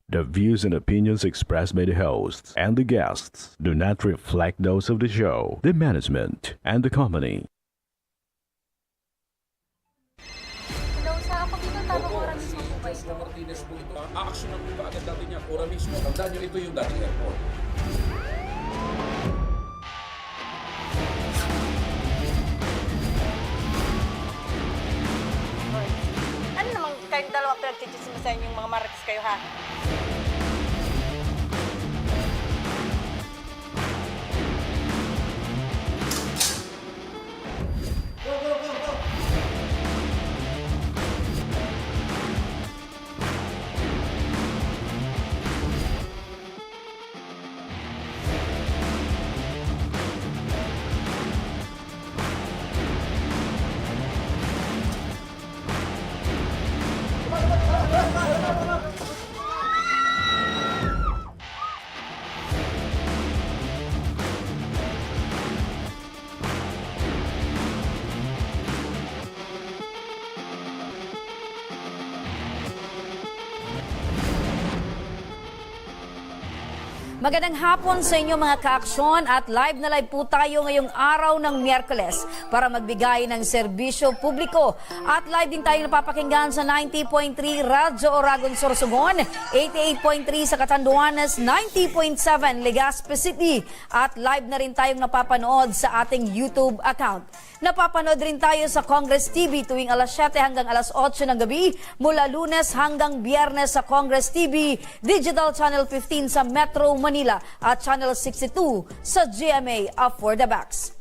The views and opinions expressed by the hosts and the guests do not reflect those of the show, the management, and the company. Hello, sa ako dito, tamang oras mismo po ba Joshua ito? Martinez po ito. Action na po ba agad natin yan? Ora mismo. Tandaan nyo, ito yung dating airport. Hoy. Ano namang kayong dalawa pinagchichismisan yung mga marites kayo, ha? Magandang hapon sa inyo mga ka-aksyon at live na live po tayo ngayong araw ng Miyerkules para magbigay ng serbisyo publiko. At live din tayo napapakinggan sa 90.3 Radyo Oragon Sorsogon, 88.3 sa Catanduanes, 90.7 Legazpi City at live na rin tayong napapanood sa ating YouTube account. Napapanood rin tayo sa Congress TV tuwing alas 7 hanggang alas 8 ng gabi, mula Lunes hanggang Biyernes sa Congress TV, Digital Channel 15 sa Metro Manila at Channel 62 sa GMA For The Backs.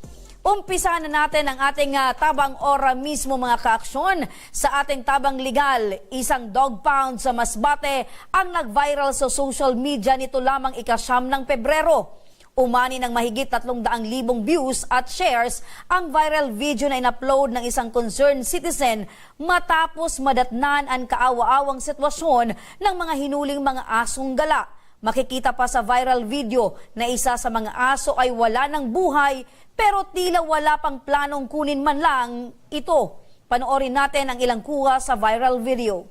Umpisa na natin ang ating tabang ora mismo mga kaaksyon. Sa ating tabang legal, isang dog pound sa Masbate ang nag-viral sa social media nito lamang ika-9 ng Pebrero. Umani ng mahigit 300,000 views at shares ang viral video na in-upload ng isang concerned citizen matapos madatnan ang kaawa-awang sitwasyon ng mga hinuling mga asong gala. Makikita pa sa viral video na isa sa mga aso ay wala ng buhay pero tila wala pang planong kunin man lang ito. Panoorin natin ang ilang kuha sa viral video.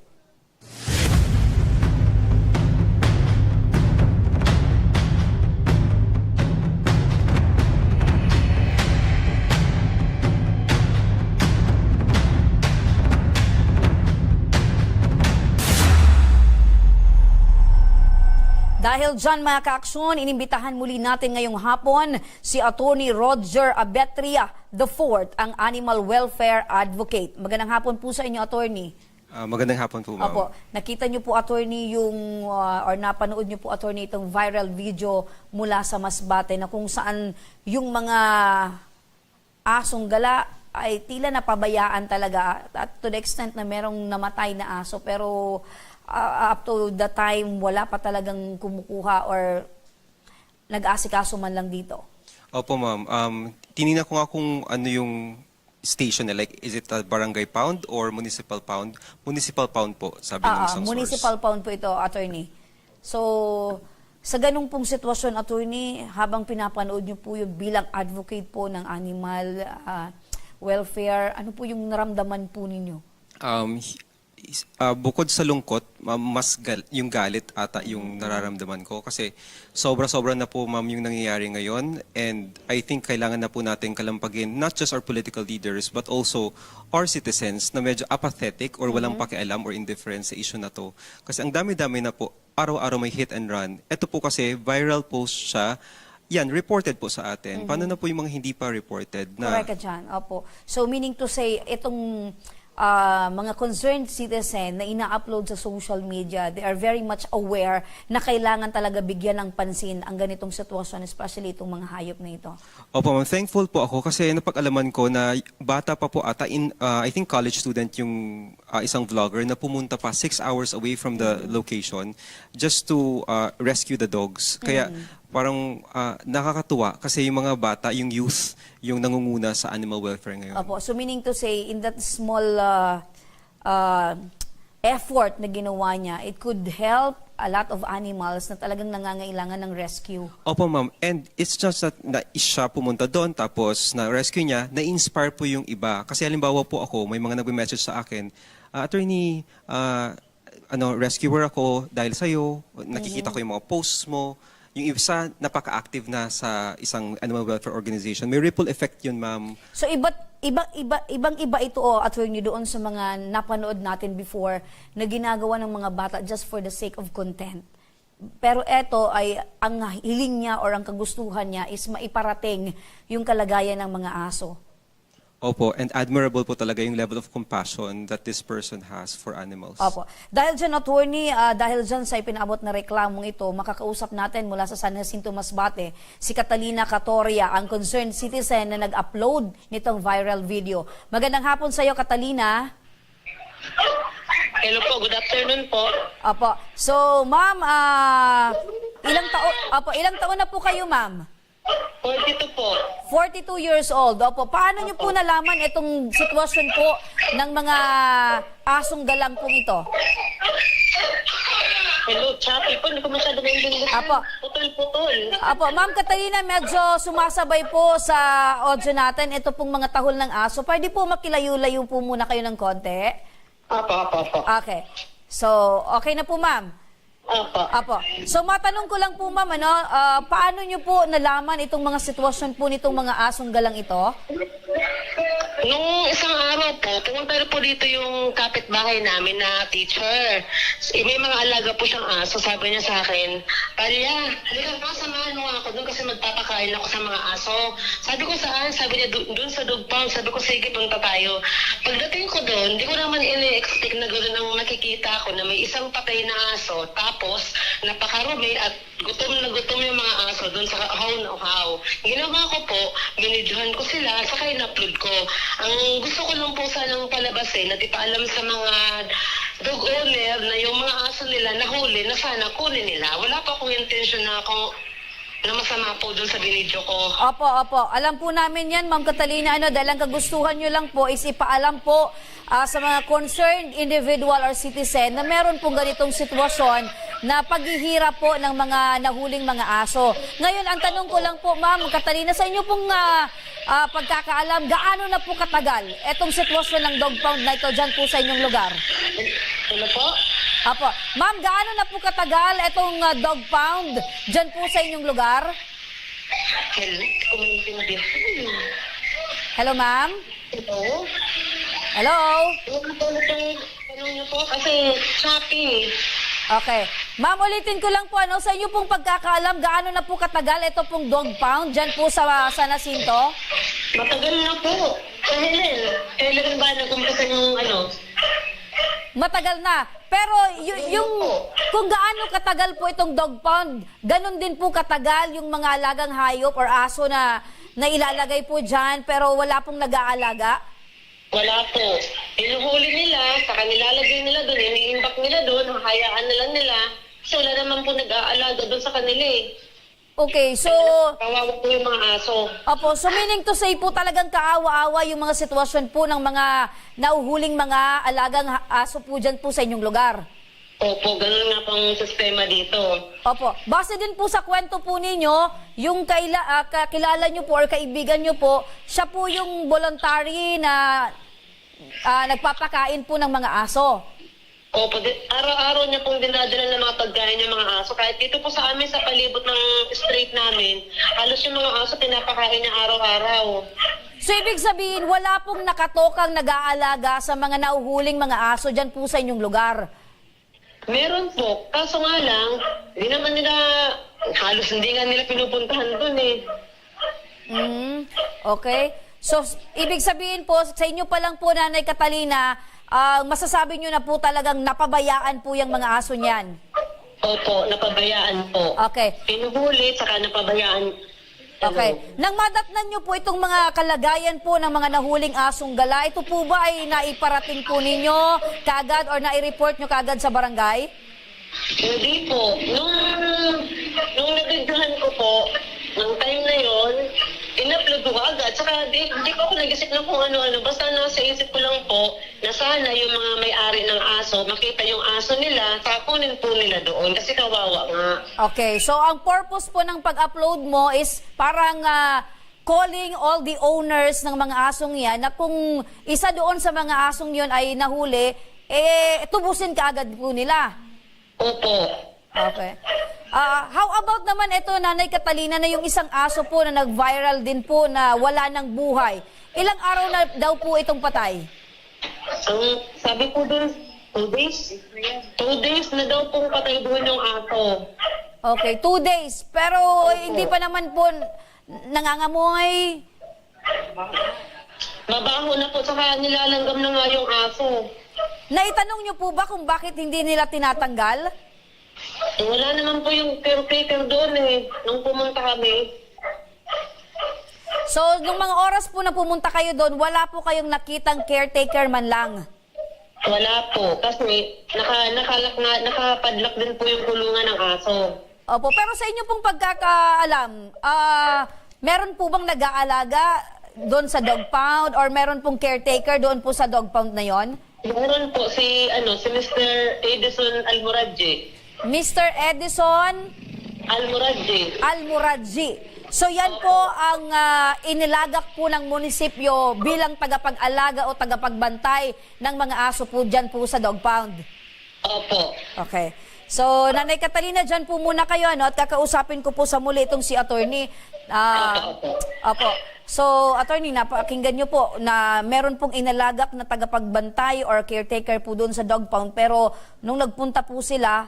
Dahil dyan mga kaaksyon, inimbitahan muli natin ngayong hapon si Attorney Roger Abetria IV, ang Animal Welfare Advocate. Magandang hapon po sa inyo, Attorney. Magandang hapon po, ma'am. Opo, nakita niyo po, Attorney, yung, or napanood niyo po, Attorney, itong viral video mula sa Masbate na kung saan yung mga asong gala ay tila napabayaan talaga at to the extent na merong namatay na aso pero up to the time wala pa talagang kumukuha or nag-asikaso man lang dito. Opo, ma'am. Tinignan ko nga kung ano yung station, like is it a barangay pound or municipal pound? Municipal pound po, sabi ng isang municipal source. pound po ito, Attorney. So, sa ganung pong sitwasyon, Attorney, habang pinapanood niyo po yung bilang advocate po ng animal welfare, ano po yung naramdaman po ninyo? Bukod sa lungkot, yung galit ata yung nararamdaman ko kasi sobra-sobra na po, ma'am, yung nangyayari ngayon, and I think kailangan na po natin kalampagin not just our political leaders but also our citizens na medyo apathetic or walang pakialam or indifferent sa issue na to. Kasi ang dami-dami na po, araw-araw may hit and run. Ito po kasi viral post siya. Yan, reported po sa atin. Paano na po yung mga hindi pa reported? Correct ka dyan, opo. So, meaning to say, itong mga concerned citizen na ina-upload sa social media, they are very much aware na kailangan talaga bigyan ng pansin ang ganitong sitwasyon, especially itong mga hayop na ito. Opo, ma'am. Thankful po ako kasi napag-alaman ko na bata pa po ata, I think college student yung isang vlogger na pumunta pa 6 hours away from the location just to rescue the dogs. Kaya parang nakakatuwa kasi yung mga bata, yung youth, yung nangunguna sa animal welfare ngayon. Opo, so meaning to say, in that small effort na ginawa niya, it could help a lot of animals na talagang nangangailangan ng rescue. Opo, ma'am. And it's just that na siya pumunta doon, tapos na-rescue niya, na-inspire po yung iba. Kasi halimbawa po ako, may mga nagme-message sa akin, Attorney, rescuer ako dahil sa'yo, nakikita ko yung mga posts mo. Yung isa, napaka-active na sa isang animal welfare organization. May ripple effect yun, ma'am. So ibang-iba ito attorney doon sa mga napanood natin before na ginagawa ng mga bata just for the sake of content. Pero eto ay ang hiling niya or ang kagustuhan niya is maiparating yung kalagayan ng mga aso. Opo, and admirable po talaga yung level of compassion that this person has for animals. Opo. Dahil dyan, attorney, dahil dyan sa ipinabot na reklamong ito, makakausap natin mula sa San Jacinto Masbate, si Catalina Catoria, ang concerned citizen na nag-upload nitong viral video. Magandang hapon sa iyo, Catalina. Hello po, good afternoon po. Opo. So, ma'am, ilang taon na po kayo, ma'am? 42 po. 42 years old. Opo. Paano niyo po nalaman itong sitwasyon po ng mga asong galang pong ito? Hello, Chappy po. Hindi ko masyado maintindihan. Apo. Putol-putol. Apo, Ma'am Catalina, medyo sumasabay po sa audio natin ito pong mga tahol ng aso. Pwede po makilayo-layo po muna kayo ng konti? Apo. Okay. So, okay na po, ma'am? Apo. So, matanong ko lang po, ma'am, paano niyo po nalaman itong mga sitwasyon po nitong mga asong galang ito? Nung isang araw po, pumunta rin po dito yung kapitbahay namin na teacher. May mga alaga po siyang aso. Sabi niya sa akin, Palya, halika ka, samahan mo ako doon kasi magpapakain ako sa mga aso. Sabi ko saan? Sabi niya, doon sa dog pound. Sabi ko, sige, punta tayo. Pagdating ko doon, hindi ko naman ini-expect na gano'n ang makikita ko na may isang patay na aso. Tapos, napakarumi at gutom na gutom yung mga aso doon sa uhaw na uhaw. Ginawa ko po, binidyohan ko sila, saka in-upload ko. Ang gusto ko lang po sanang palabasin at ipaalam sa mga dog owner na yung mga aso nila nahuli na sana kunin nila. Wala pa akong intention na masama po doon sa binidyo ko. Opo. Alam po namin yan, Ma'am Catalina, dahil ang kagustuhan nyo lang po is ipaalam po sa mga concerned individual or citizen na meron pong ganitong sitwasyon na paghihirap po ng mga nahuling mga aso. Ngayon, ang tanong ko lang po, Ma'am Catalina, sa inyo pong pagkakaalam, gaano na po katagal etong sitwasyon ng dog pound na ito dyan po sa inyong lugar? Ano po? Apo. Ma'am, gaano na po katagal etong dog pound dyan po sa inyong lugar? Hello, ma'am? Hello? Hello? Tanong niyo po kasi shopping. Okay. Ma'am, ulitin ko lang po, sa inyo pong pagkakaalam, gaano na po katagal ito pong dog pound dyan po sa San Jacinto? Matagal na po. Kailan ba nag-umpisa yung Matagal na. Pero yung kung gaano katagal po itong dog pound, ganun din po katagal yung mga alagang hayop or aso na ilalagay po dyan pero wala pong nag-aalaga? Wala po. Inuhuli nila, saka nilalagay nila doon, iniimbak nila doon, hayaan na lang nila. Kasi wala naman po nag-aalaga doon sa kanila eh. Okay, so... Kawawa po yung mga aso. Opo, so meaning to say po talagang kaawa-awa yung mga sitwasyon po ng mga nauhuling mga alagang aso po dyan po sa inyong lugar. Opo, ganun nga pang sistema dito. Opo, base din po sa kwento po ninyo, yung kakilala nyo po or kaibigan nyo po, siya po yung voluntary na nagpapakain po ng mga aso. Opo, araw-araw niya pong dinadala ng mga pagkain ng mga aso. Kahit dito po sa amin, sa palibot ng street namin, halos yung mga aso pinapakain niya araw-araw. So, ibig sabihin, wala pong nakatokang nag-aalaga sa mga nauhuling mga aso dyan po sa inyong lugar? Meron po. Kaso nga lang, halos hindi nga nila pinupuntahan doon eh. Okay. So, ibig sabihin po, sa inyo pa lang po, Nanay Catalina, masasabi nyo na po talagang napabayaan po yung mga aso niyan? Opo, napabayaan po. Okay. Pinuhuli, saka napabayaan. Okay. Nang madatnan nyo po itong mga kalagayan po ng mga nahuling asong gala, ito po ba ay naiparating po ninyo kagad or nai-report nyo kagad sa barangay? Hindi po. Nung nagagdahan ko po, ng time na yon, in-upload ko agad. Saka di ko ako nag-isip ng kung ano-ano. Basta nasa isip ko lang po na sana yung mga may-ari ng aso, makita yung aso nila, saka kunin po nila doon. Kasi kawawa nga. Okay. So, ang purpose po ng pag-upload mo is parang calling all the owners ng mga asong yan na kung isa doon sa mga asong yon ay nahuli, tubusin ka agad po nila. Opo. Okay. How about naman ito, Nanay Catalina, na yung isang aso po na nag-viral din po na wala ng buhay. Ilang araw na daw po itong patay? Ang sabi po dun, 2 days? 2 days na daw pong patay doon yung aso. Okay, 2 days. Pero hindi pa naman po nangangamoy. Mabaho na po, saka nilalanggam na nga yung aso. Naitanong niyo po ba kung bakit hindi nila tinatanggal? Wala naman po yung caretaker doon nung pumunta kami. So, nung mga oras po na pumunta kayo doon, wala po kayong nakitang caretaker man lang? Wala po, kasi nakapadlock din po yung kulungan ng aso. Opo, pero sa inyo pong pagkakaalam, meron po bang nag-aalaga doon sa dog pound or meron pong caretaker doon po sa dog pound na yon? Meron po si Mr. Edison Almoradji. Mr. Edison Almoradji. So yan po ang inilagak po ng munisipyo bilang tagapag-alaga o tagapagbantay ng mga aso po dyan po sa dog pound. Opo. Okay. So, Nanay Catalina, dyan po muna kayo, at kakausapin ko po sa muli itong si attorney. Opo. So, attorney, napakinggan nyo po na meron pong inalagak na tagapagbantay or caretaker po doon sa dog pound, pero nung nagpunta po sila,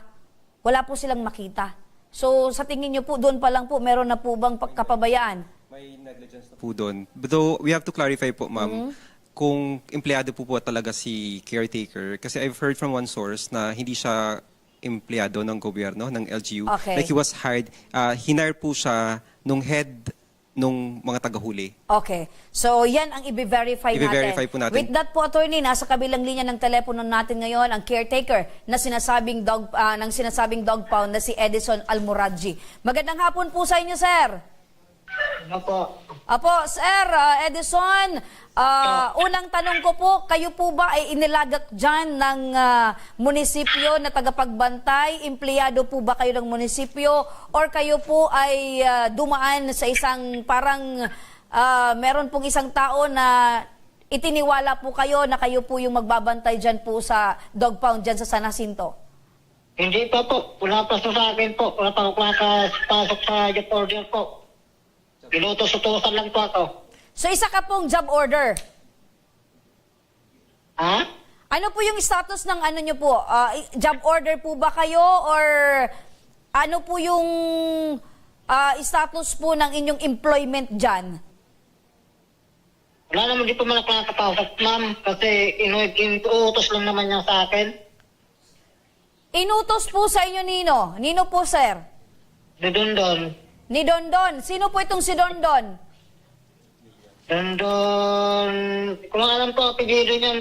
wala po silang makita. So, sa tingin nyo po, doon pa lang po, meron na po bang kapabayaan? May negligence na po doon. Though we have to clarify po, ma'am, kung empleyado po talaga si caretaker. Kasi I've heard from one source na hindi siya empleyado ng gobyerno, ng LGU. Okay. Like he was hired, hinire po siya nung head nung mga tagahuli. Okay. So, yan ang i-verify natin. I-verify po natin. With that po, attorney, nasa kabilang linya ng telepono natin ngayon ang caretaker na sinasabing dog pound na si Edison Almoradji. Magandang hapon po sa inyo, sir. Apo, sir, Edison, unang tanong ko po, kayo po ba ay inilagak dyan ng munisipyo na tagapagbantay? Empleyado po ba kayo ng munisipyo? Or kayo po ay dumaan sa isang parang meron pong isang tao na itiniwala po kayo na kayo po yung magbabantay dyan po sa dog pound dyan sa San Jacinto? Hindi pa po. Wala pa sa akin po. Wala pa ako pasok sa job order po. Pinutos-utosan lang po ako. So isa ka pong job order. Ha? Ano po yung status ng ano nyo po? Job order po ba kayo or ano po yung status po ng inyong employment dyan? Wala naman di po man ako nakapasok, ma'am. Kasi inuutos lang naman niya sa akin. Inutos po sa inyo, Nino. Nino po, sir. Dondon. Ni Dondon. Sino po itong si Dondon? Dondon. Kung alam po, apelido niyan.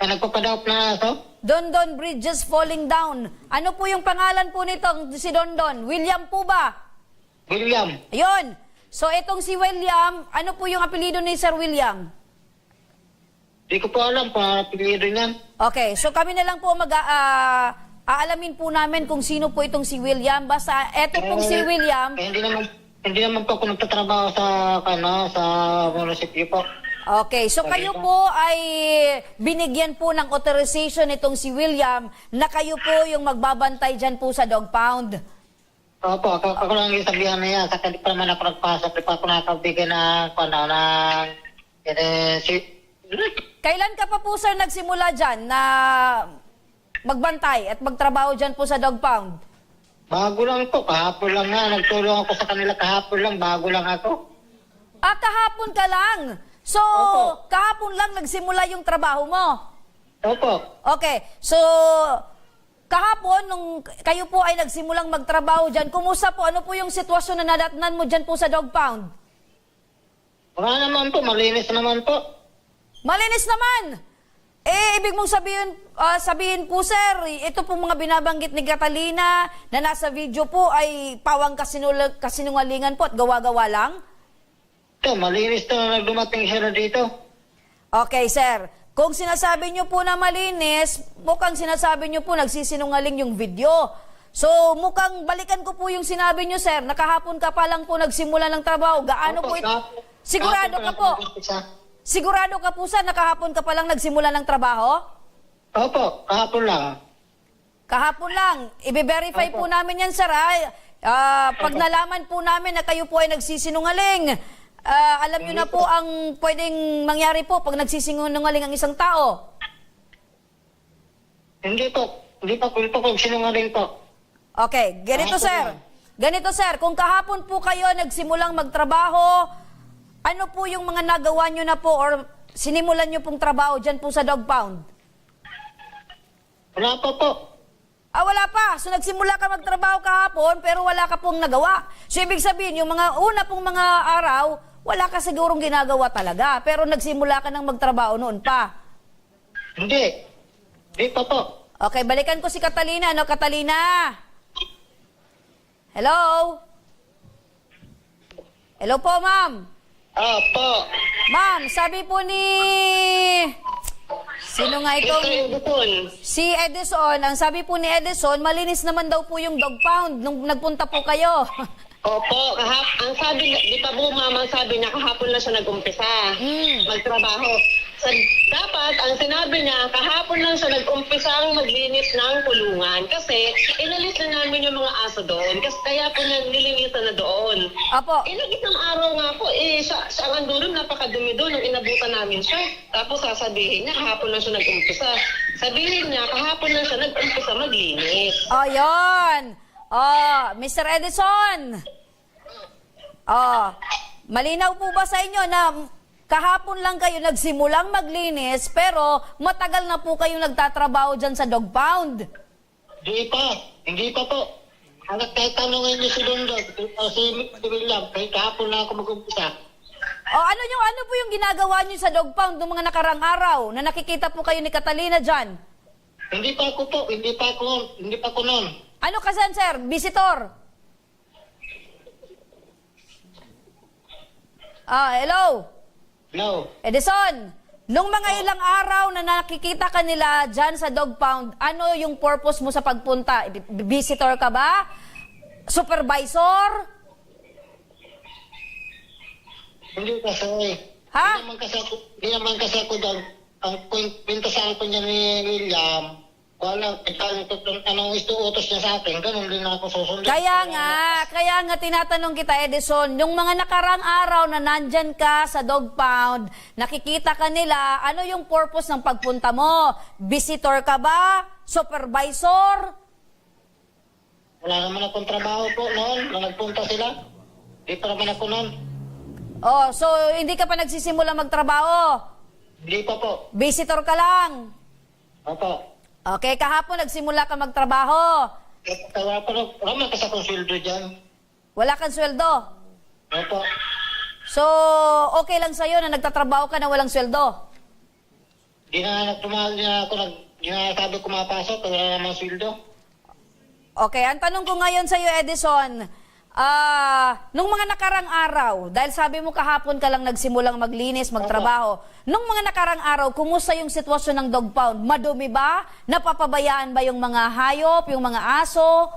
Nagpapadawap na aso. Dondon Bridges Falling Down. Ano po yung pangalan po nitong si Dondon? William po ba? William. Ayun. So itong si William, ano po yung apelido ni Sir William? Di ko po alam po apelido niyan. Okay, so kami na lang po aalamin po namin kung sino po itong si William. Basta eto pong si William. Hindi naman po ako nagtatrabaho sa munisipyo po. Okay, so kayo po ay binigyan po ng authorization itong si William na kayo po yung magbabantay dyan po sa dog pound. Opo, ako lang yung sabihan na yan. Saka di pa naman ako nagpasok. Di pa ako nakabigay ng Kailan ka pa po, sir, nagsimula dyan na magbantay at magtrabaho dyan po sa dog pound? Bago lang po. Kahapon lang nga. Nagtulong ako sa kanila kahapon lang. Bago lang ako. Kahapon ka lang. So, Opo. kahapon lang nagsimula yung trabaho mo. Opo. Okay, so kahapon, nung kayo po ay nagsimulang magtrabaho dyan, kumusta po? Ano po yung sitwasyon na nadatnan mo dyan po sa dog pound? Wala naman po. Malinis naman po. Malinis naman! Ibig mong sabihin po, sir, ito po mga binabanggit ni Catalina na nasa video po ay pawang kasinungalingan po at gawa-gawa lang? Ito, malinis na nagdumating siya na dito. Okay, sir. Kung sinasabi nyo po na malinis, mukhang sinasabi nyo po nagsisinungaling yung video. So, mukhang balikan ko po yung sinabi nyo, sir. Nakahapon ka pa lang po nagsimula ng trabaho. Gaano po ito? Sigurado ka po? Sigurado ka po, sir, nakahapon ka pa lang nagsimula ng trabaho? Opo, kahapon lang. Kahapon lang. I-verify po namin yan, sir. Pag nalaman po namin na kayo po ay nagsisinungaling, alam nyo na po ang pwedeng mangyari po pag nagsisinungaling ang isang tao. Hindi po. Hindi po kung sinungaling po. Okay, ganito Kahapon sir. lang. Ganito sir, kung kahapon po kayo nagsimulang magtrabaho, ano po yung mga nagawa nyo na po or sinimulan nyo pong trabaho dyan po sa dog pound? Wala po po. Wala pa. So nagsimula ka magtrabaho kahapon pero wala ka pong nagawa. So ibig sabihin, yung mga una pong mga araw, wala ka sigurong ginagawa talaga. Pero nagsimula ka ng magtrabaho noon pa. Hindi. Hindi pa po. Okay, balikan ko si Catalina. Ano, Catalina? Hello? Hello po, ma'am. Po. Ma'am, sabi po ni... Sino nga itong... Si Edison. Ang sabi po ni Edison, malinis naman daw po yung dog pound nung nagpunta po kayo. Opo, ang sabi, di pa po mama, sabi niya kahapon lang siya nag-umpisa magtrabaho. So, dapat, ang sinabi niya, kahapon lang siya nag-umpisang maglinis ng kulungan kasi inalis na namin yung mga aso doon kasi kaya po nilinisan na doon. Apo. Ilang isang araw nga po, siya ang andurong napakadumi doon nung inabutan namin siya. Tapos sasabihin niya, kahapon lang siya nag-umpisa. Sabihin niya, kahapon lang siya nag-umpisa maglinis. Oh, yun. Oh, Mr. Edison. Oh, malinaw po ba sa inyo na kahapon lang kayo nagsimulang maglinis pero matagal na po kayo nagtatrabaho dyan sa dog pound? Hindi pa. Hindi pa po. Kahit tanongin niyo si Lundog, si William, kahit kahapon lang ako mag-umpisa. Oh, ano po yung ginagawa niyo sa dog pound ng mga nakarang araw na nakikita po kayo ni Catalina dyan? Hindi pa ako po. Hindi pa ako noon. Ano kasan, sir? Visitor? Hello? No. Edison, nung mga ilang araw na nakikita ka nila dyan sa dog pound, ano yung purpose mo sa pagpunta? Visitor ka ba? Supervisor? Hindi kasi. Ha? Hindi naman kasi ako doon. Ang pintasan ko niya ni William, wala, anong istuutos niya sa akin, ganun din ako susundin. Kaya nga tinatanong kita, Edison, yung mga nakarang araw na nandyan ka sa dog pound, nakikita ka nila, ano yung purpose ng pagpunta mo? Visitor ka ba? Supervisor? Wala naman akong trabaho po noon, na nagpunta sila. Hindi pa naman ako noon. Oh, so hindi ka pa nagsisimula magtrabaho? Hindi pa po. Visitor ka lang? Opo. Okay, kahapon nagsimula ka magtrabaho. Wala man kasi akong sweldo dyan. Wala kang sweldo. Opo. So, okay lang sa'yo na nagtatrabaho ka na walang sweldo? Di na sabi ko mapasok, wala naman sweldo. Okay, ang tanong ko ngayon sa'yo, Edison, nung mga nakarang araw, dahil sabi mo kahapon ka lang nagsimulang maglinis, magtrabaho, nung mga nakarang araw, kumusta yung sitwasyon ng dog pound? Madumi ba? Napapabayaan ba yung mga hayop, yung mga aso?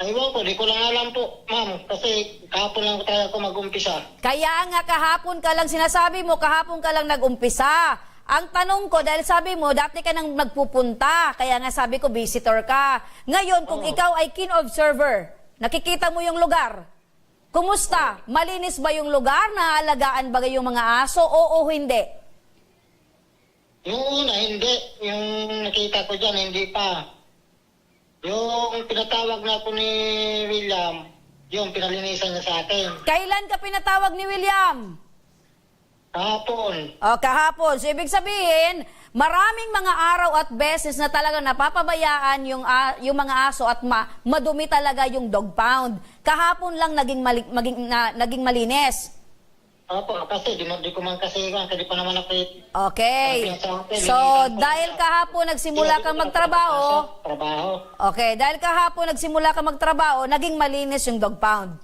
Aywan ko, di ko lang alam po, ma'am, kasi kahapon lang tayo ako mag-umpisa. Kaya nga kahapon ka lang, sinasabi mo, kahapon ka lang nag-umpisa. Ang tanong ko, dahil sabi mo, dati ka nang nagpupunta, kaya nga sabi ko, visitor ka. Ngayon, kung ikaw ay keen observer, nakikita mo yung lugar, kumusta? Malinis ba yung lugar? Naaalagaan ba yung mga aso? Oo o hindi? Yung una, hindi. Yung nakita ko dyan, hindi pa. Yung pinatawag na ako ni William, yung pinalinisan niya sa akin. Kailan ka pinatawag ni William? Kahapon. Kahapon. So, ibig sabihin, maraming mga araw at beses na talagang napapabayaan yung mga aso at madumi talaga yung dog pound. Kahapon lang naging malinis. Opo, kasi di ko man kasi pa naman ako. Okay. So, dahil kahapon nagsimula kang magtrabaho, okay, dahil kahapon nagsimula kang magtrabaho, naging malinis yung dog pound.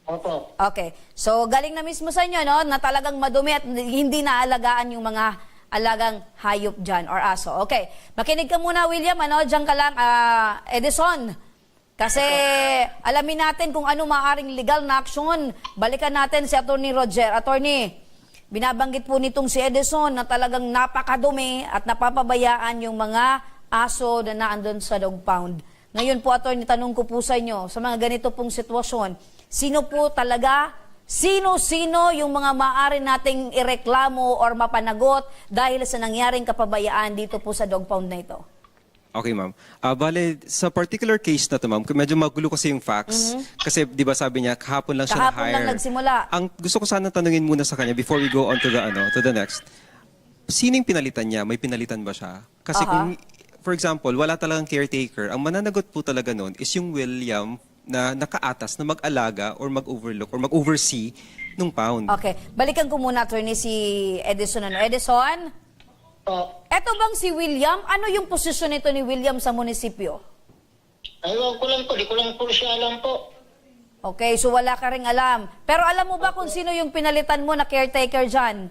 Opo. Okay. So, galing na mismo sa inyo, no, na talagang madumi at hindi naalagaan yung mga alagang hayop dyan or aso. Okay. Makinig ka muna, William. Diyan ka lang, Edison. Kasi alamin natin kung ano maaaring legal na aksyon. Balikan natin si Attorney Roger. Attorney, binabanggit po nitong si Edison na talagang napakadumi at napapabayaan yung mga aso na naandun sa dog pound. Ngayon po, attorney, tanong ko po sa inyo, sa mga ganito pong sitwasyon, sino-sino yung mga maaari nating ireklamo or mapanagot dahil sa nangyaring kapabayaan dito po sa dog pound na ito? Okay, ma'am. Bale, sa particular case na to, ma'am, medyo magulo kasi yung facts. Kasi, di ba sabi niya, kahapon lang siya Kahapon na-hire. lang nagsimula. Ang gusto ko sana tanungin muna sa kanya before we go on to the next. Sino yung pinalitan niya? May pinalitan ba siya? Kasi kung, for example, wala talagang caretaker, ang mananagot po talaga nun is yung William na nakaatas na mag-alaga or mag-overlook or mag-oversee nung pound. Okay, balikan ko muna, attorney, si Edison. Edison? Po. Eto bang si William? Ano yung posisyon nito ni William sa munisipyo? Aywan ko lang po, di ko lang po siya alam po. Okay, so wala ka ring alam. Pero alam mo ba kung sino yung pinalitan mo na caretaker dyan?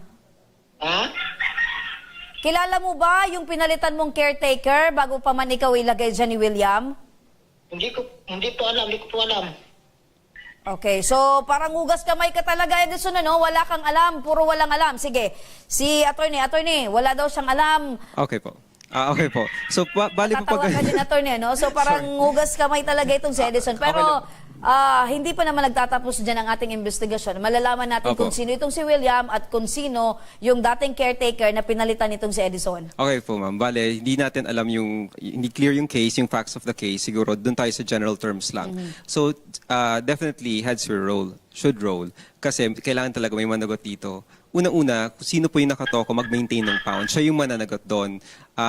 Ha? Kilala mo ba yung pinalitan mong caretaker bago pa man ikaw ilagay dyan ni William? Hindi ko po alam. Okay, so parang hugas kamay ka talaga, Edison, ano? Wala kang alam, puro walang alam. Sige, si attorney, wala daw siyang alam. Okay po. Okay po. So, bali po Tatawa ka din, attorney, no? So parang hugas kamay talaga itong si Edison. Pero hindi pa naman nagtatapos dyan ang ating investigasyon. Malalaman natin Opo. kung sino itong si William at kung sino yung dating caretaker na pinalitan itong si Edison. Okay po, ma'am. Bale, hindi natin alam hindi clear yung case, yung facts of the case. Siguro, dun tayo sa general terms lang. So, definitely, heads should roll. Kasi kailangan talaga may managot dito. Una-una, kung sino po yung nakatoko mag-maintain ng pound, siya yung mananagot doon.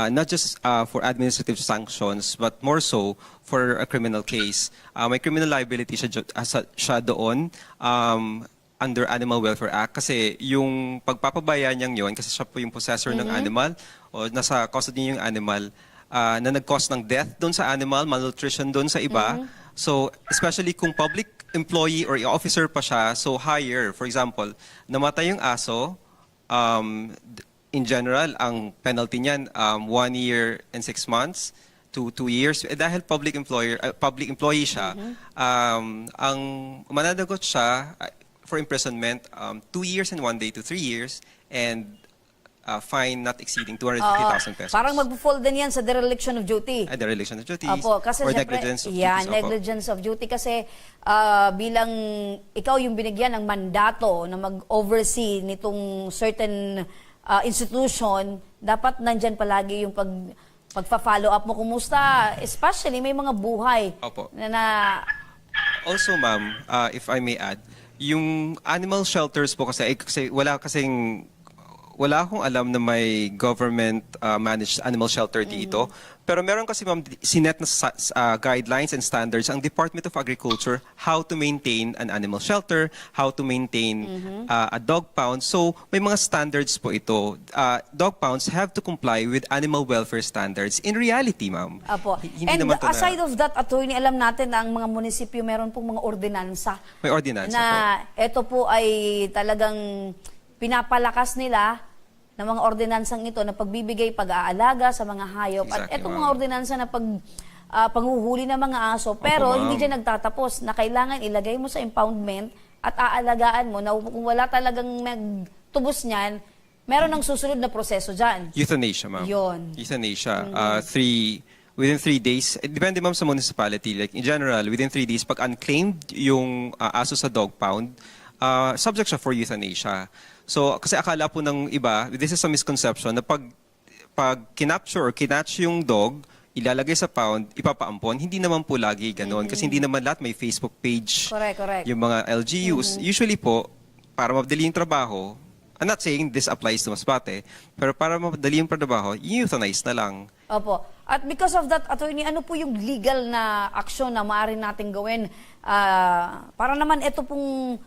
Not just for administrative sanctions, but more so for a criminal case. May criminal liability siya doon under Animal Welfare Act kasi yung pagpapabaya niyang yon kasi siya po yung possessor ng animal o nasa custody niya yung animal na nag-cause ng death doon sa animal, malnutrition doon sa iba. So, especially kung public employee or officer pa siya, so higher. For example, namatay yung aso, in general, ang penalty niyan, 1 year and 6 months to 2 years. Dahil public employee siya, ang mananagot siya for imprisonment, 2 years and 1 day to 3 years, and fine not exceeding 250,000 pesos. Parang mag-fall din yan sa dereliction of duty. Dereliction of duties Opo, kasi or syempre, negligence of yan, duties. Opo. negligence of duty kasi bilang ikaw yung binigyan ng mandato na mag-oversee nitong certain institution, dapat nandyan palagi yung pagpa-follow up mo. Kumusta? Especially may mga buhay Opo. na Also, ma'am, if I may add, yung animal shelters po kasi wala akong alam na may government managed animal shelter dito. Pero meron kasi, ma'am, sinet na guidelines and standards ang Department of Agriculture how to maintain an animal shelter, how to maintain a dog pound. So may mga standards po ito. Dog pounds have to comply with animal welfare standards. In reality, ma'am. Apo. Hindi And naman to aside of that, attorney, alam natin na ang mga munisipyo meron pong mga ordinansa. May ordinansa na po. ito po ay talagang pinapalakas nila ng mga ordinansang ito na pagbibigay pag-aalaga sa mga hayop. At Exactly, itong ma'am. mga ordinansa na panghuhuli ng mga aso, pero ma'am. hindi dyan nagtatapos na kailangan ilagay mo sa impoundment at aalagaan mo na kung wala talagang nagtubos niyan, meron ng susunod na proseso dyan. Euthanasia, ma'am. Yun. Euthanasia. Within 3 days, depende ma'am sa municipality. Like in general, within 3 days, pag unclaimed yung aso sa dog pound, subject siya for euthanasia. So, kasi akala po ng iba, this is a misconception, na pag kinapture or kinatch yung dog, ilalagay sa pound, ipapaampon. Hindi naman po lagi ganon. Kasi hindi naman lahat may Facebook page. Correct. Yung mga LGUs. Usually po, para madali yung trabaho, I'm not saying this applies to Masbate, pero para madali yung trabaho, euthanize na lang. Opo. At because of that, attorney, ano po yung legal na aksyon na maaari natin gawin para naman ito pong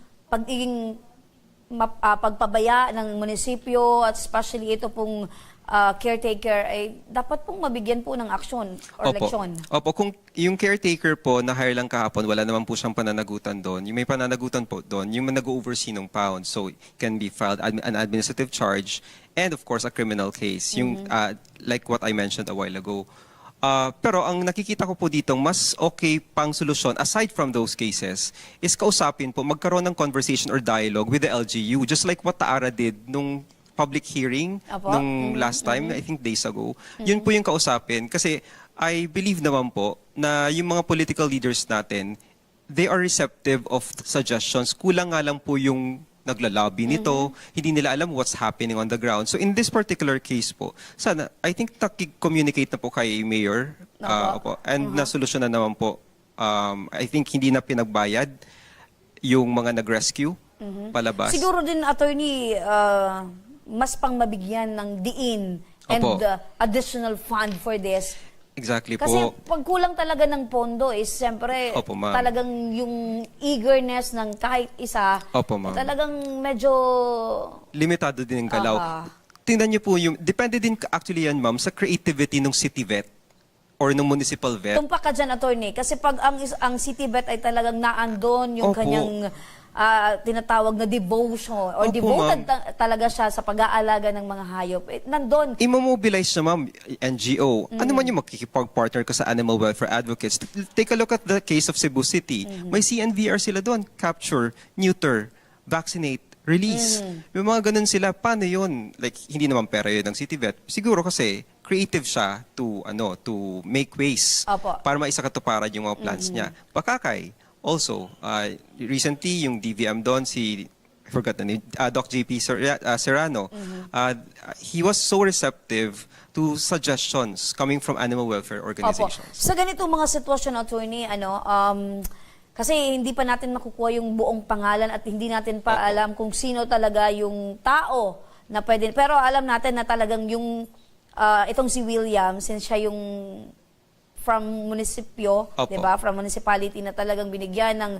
pagpabaya ng munisipyo at especially ito pong caretaker ay dapat pong mabigyan po ng aksyon or leksyon. Opo, kung yung caretaker po na hire lang kahapon, wala naman po siyang pananagutan doon. Yung may pananagutan po doon, yung nag-oversee ng pound. So, it can be filed an administrative charge and of course a criminal case. Yung like what I mentioned a while ago. Pero ang nakikita ko po dito, mas okay pang solusyon, aside from those cases, is kausapin po, magkaroon ng conversation or dialogue with the LGU, just like what Taara did nung public hearing Apo. nung last time, I think days ago. Yun po yung kausapin. Kasi I believe naman po na yung mga political leaders natin, they are receptive of suggestions. Kulang nga lang po yung naglalabi nito, hindi nila alam what's happening on the ground. So in this particular case po, sana, I think communicate na po kay Mayor, opo, and nasolusyon na naman po. I think hindi na pinagbayad yung mga nag-rescue palabas. Siguro din, attorney, mas pang mabigyan ng diin and Opo. Additional fund for this. Exactly Kasi po. pag kulang talaga ng pondo is siyempre Opo, ma'am. talagang yung eagerness ng kahit isa, Opo, ma'am. talagang medyo Limitado din ang galaw. Tingnan niyo po yung, depende din actually yan ma'am, sa creativity ng city vet or ng municipal vet. tumpak ka dyan, attorney. Kasi pag ang city vet ay talagang naandon yung Opo. kanyang tinatawag na devotion or Opo, devoted ma'am. talaga siya sa pag-aalaga ng mga hayop. Nandun. Imomobilize na ma'am, NGO. Ano man yung makikipag-partner ka sa animal welfare advocates. Take a look at the case of Cebu City. May CNVR sila doon. Capture, neuter, vaccinate, release. May mga ganun sila. Paano yun? Like, hindi naman pera yun ng city vet. Siguro kasi creative siya to make ways Opo. para maisakatuparan yung mga plans niya. Pakakay. Also, recently, yung DVM doon, I forgot the name, Doc JP Serrano, he was so receptive to suggestions coming from animal welfare Opo. organizations. Sa ganitong mga sitwasyon, attorney, kasi hindi pa natin makukuha yung buong pangalan at hindi natin pa alam kung sino talaga yung tao na pwede. Pero alam natin na talagang yung itong si William, since siya yung from munisipyo, Opo. 'di ba? From municipality na talagang binigyan ng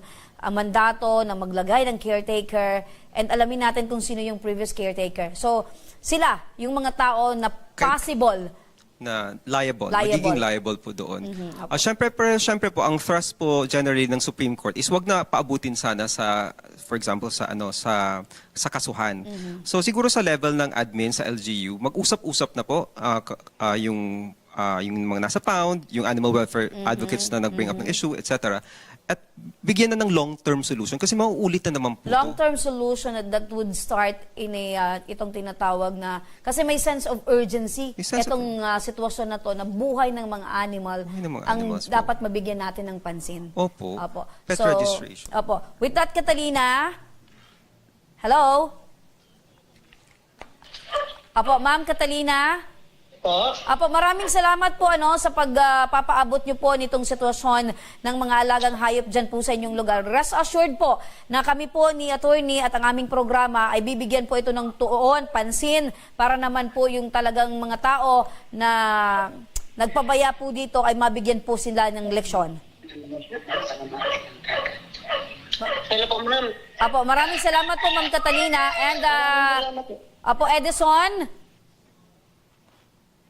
mandato na maglagay ng caretaker, and alamin natin kung sino yung previous caretaker. So, sila, yung mga tao na possible Na liable, Liable. magiging liable po doon. Syempre po, ang thrust po generally ng Supreme Court is wag na paabutin sana sa, for example, sa kasuhan. So siguro sa level ng admin sa LGU, mag-usap-usap na po yung mga nasa pound, yung animal welfare advocates na nag-bring up ng issue, etc. At bigyan na ng long-term solution kasi mauulit na naman po to. long-term solution that would start in itong tinatawag na, kasi may sense of urgency May sense of- itong sitwasyon na to na buhay ng mga animal Buhay ng mga ang animals po. dapat mabigyan natin ng pansin. Opo. Opo. Pet registration. Opo. With that, Catalina, hello? Opo, Ma'am Catalina? Po? Apo, maraming salamat po sa pagpapaabot niyo po nitong sitwasyon ng mga alagang hayop dyan po sa inyong lugar. Rest assured po na kami po ni attorney at ang aming programa ay bibigyan po ito ng tuon, pansin, para naman po yung talagang mga tao na nagpabaya po dito ay mabigyan po sila ng leksyon. Hello po, ma'am. Apo, maraming salamat po, Ma'am Catalina. And, Apo, Edison.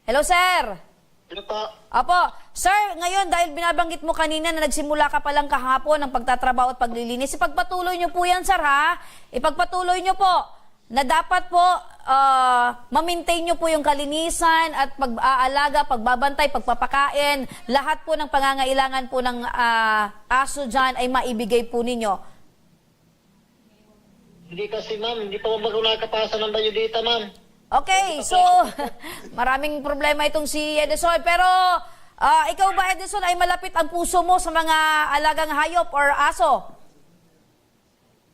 Hello, sir. Hello po. Apo, sir, ngayon dahil binabanggit mo kanina na nagsimula ka palang kahapon ng pagtatrabaho at paglilinis, ipagpatuloy nyo po yan, sir, ha? Ipagpatuloy nyo po na dapat po ma-maintain nyo po yung kalinisan at pag-aalaga, pagbabantay, pagpapakain, lahat po ng pangangailangan po ng aso dyan ay maibigay po ninyo. Hindi kasi, ma'am, hindi pa ako nakapasa ng bayodita, ma'am. Okay, so maraming problema itong si Edison. Pero ikaw ba, Edison, ay malapit ang puso mo sa mga alagang hayop or aso?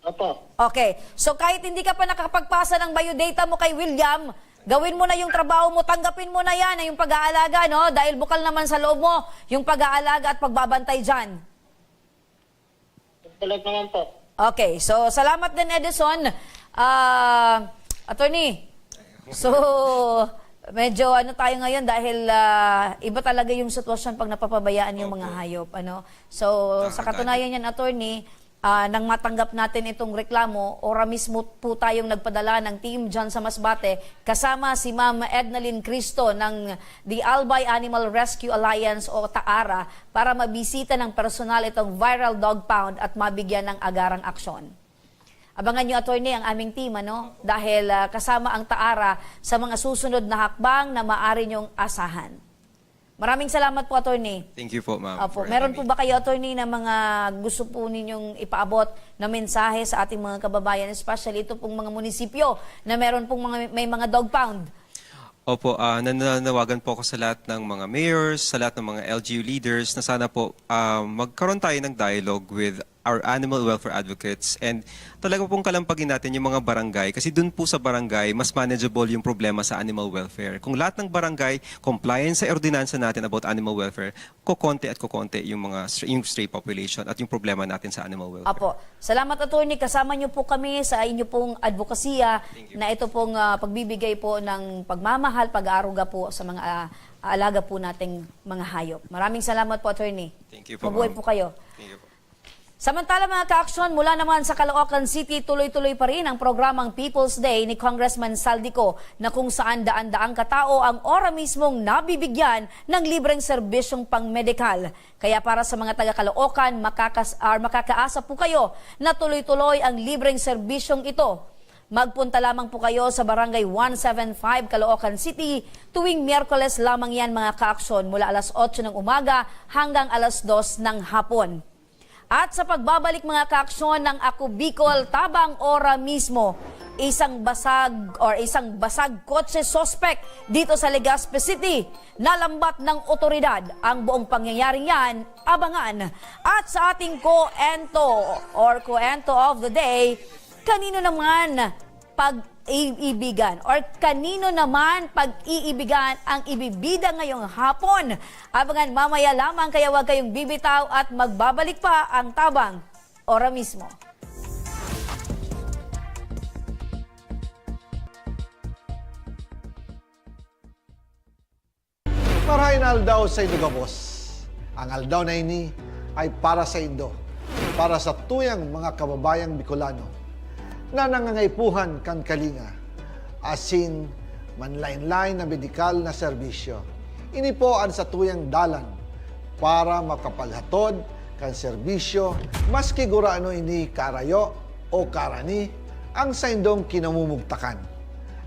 Opo. Okay, so kahit hindi ka pa nakapagpasa ng biodata mo kay William, gawin mo na yung trabaho mo, tanggapin mo na yan, yung pag-aalaga, no? Dahil bukal naman sa loob mo yung pag-aalaga at pagbabantay dyan. Talag naman po. Okay, so salamat din, Edison. Attorney, so medyo tayo ngayon dahil iba talaga yung sitwasyon pag napapabayaan yung mga hayop. So sa katunayan yan, attorney, nang matanggap natin itong reklamo, ora mismo po tayong nagpadala ng team dyan sa Masbate kasama si Ma'am Ednalyn Cristo ng The Albay Animal Rescue Alliance o TAARA para mabisita ng personal itong viral dog pound at mabigyan ng agarang aksyon. Abangan nyo, attorney, ang aming team, dahil kasama ang TAARA sa mga susunod na hakbang na maaari nyong asahan. Maraming salamat po, Attorney. Thank you po, ma'am. Opo. for Meron having po me. ba kayo, Attorney, na mga gusto po ninyong ipaabot na mensahe sa ating mga kababayan, especially ito pong mga munisipyo na meron pong may mga dog pound? Opo, nananawagan po ako sa lahat ng mga mayors, sa lahat ng mga LGU leaders na sana po magkaroon tayo ng dialogue with our animal welfare advocates and talaga pong kalampagin natin yung mga barangay kasi dun po sa barangay mas manageable yung problema sa animal welfare. Kung lahat ng barangay compliant sa ordinansa natin about animal welfare, kukonti at kukonti yung yung stray population at yung problema natin sa animal welfare. Apo. Salamat, Attorney. Kasama niyo po kami sa inyo pong advokasya na ito pong pagbibigay po ng pagmamahal, pag-aaruga po sa mga alaga po nating mga hayop. Maraming salamat po, Attorney. Thank you po, Mabuhay ma'am. po kayo. Thank you po. Samantala mga ka-aksyon, mula naman sa Caloocan City, tuloy-tuloy pa rin ang programang People's Day ni Congressman Saldico na kung saan daan-daang katao ang ora mismong nabibigyan ng libreng serbisyong pang-medikal. Kaya para sa mga taga-Caloocan, makakaasa po kayo na tuloy-tuloy ang libreng serbisyong ito. Magpunta lamang po kayo sa Barangay 175 Caloocan City tuwing Miyerkules lamang yan mga ka-aksyon mula alas 8 ng umaga hanggang alas 2 ng hapon. At sa pagbabalik mga kaaksyon ng Ako Bicol tabang ora mismo, isang basag kotse suspect dito sa Legazpi City. Nalambat ng otoridad ang buong pangyayaring yan, abangan. At sa ating koento of the day, kanino naman pag-iibigan or kanino naman pag-iibigan ang ibibida ngayong hapon. Abangan mamaya lamang kaya huwag kayong bibitaw at magbabalik pa ang tabang ora mismo. Marahin aldaw sa Indogabos. Ang aldaw na ini ay para sa Indo, para sa tuyang mga kababayang Bicolano na nangangaipuhan kan kalinga, asin manlain-lain na medikal na serbisyo. Ini po ang sa tuyang dalan para makapaghatod kan serbisyo maski guraano ini karayo o karani ang sa indong kinamumugtakan.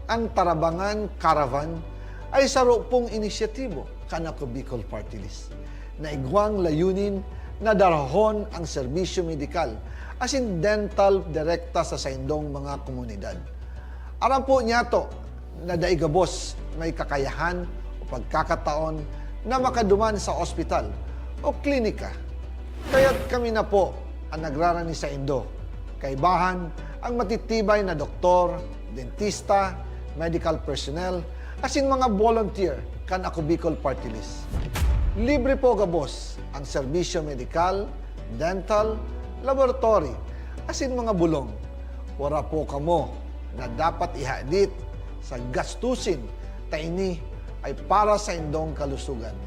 Ang Tarabangan Caravan ay saro pong inisyatibo kan Ako Bicol Party List na igwang layunin na darahon ang serbisyo medikal asin dental direkta sa saindong mga komunidad. Aram po niya to na daigabos may kakayahan o pagkakataon na makaduman sa ospital o klinika. Kaya't kami na po ang nagrarani sa Indo. Kaibahan ang matitibay na doktor, dentista, medical personnel, asin mga volunteer kan Ako Bicol Party List. Libre po gabos ang serbisyo medikal, dental, laboratory, asin mga bulong. Wala po kamo na dapat ihadit sa gastusin ta ini ay para sa indong kalusugan.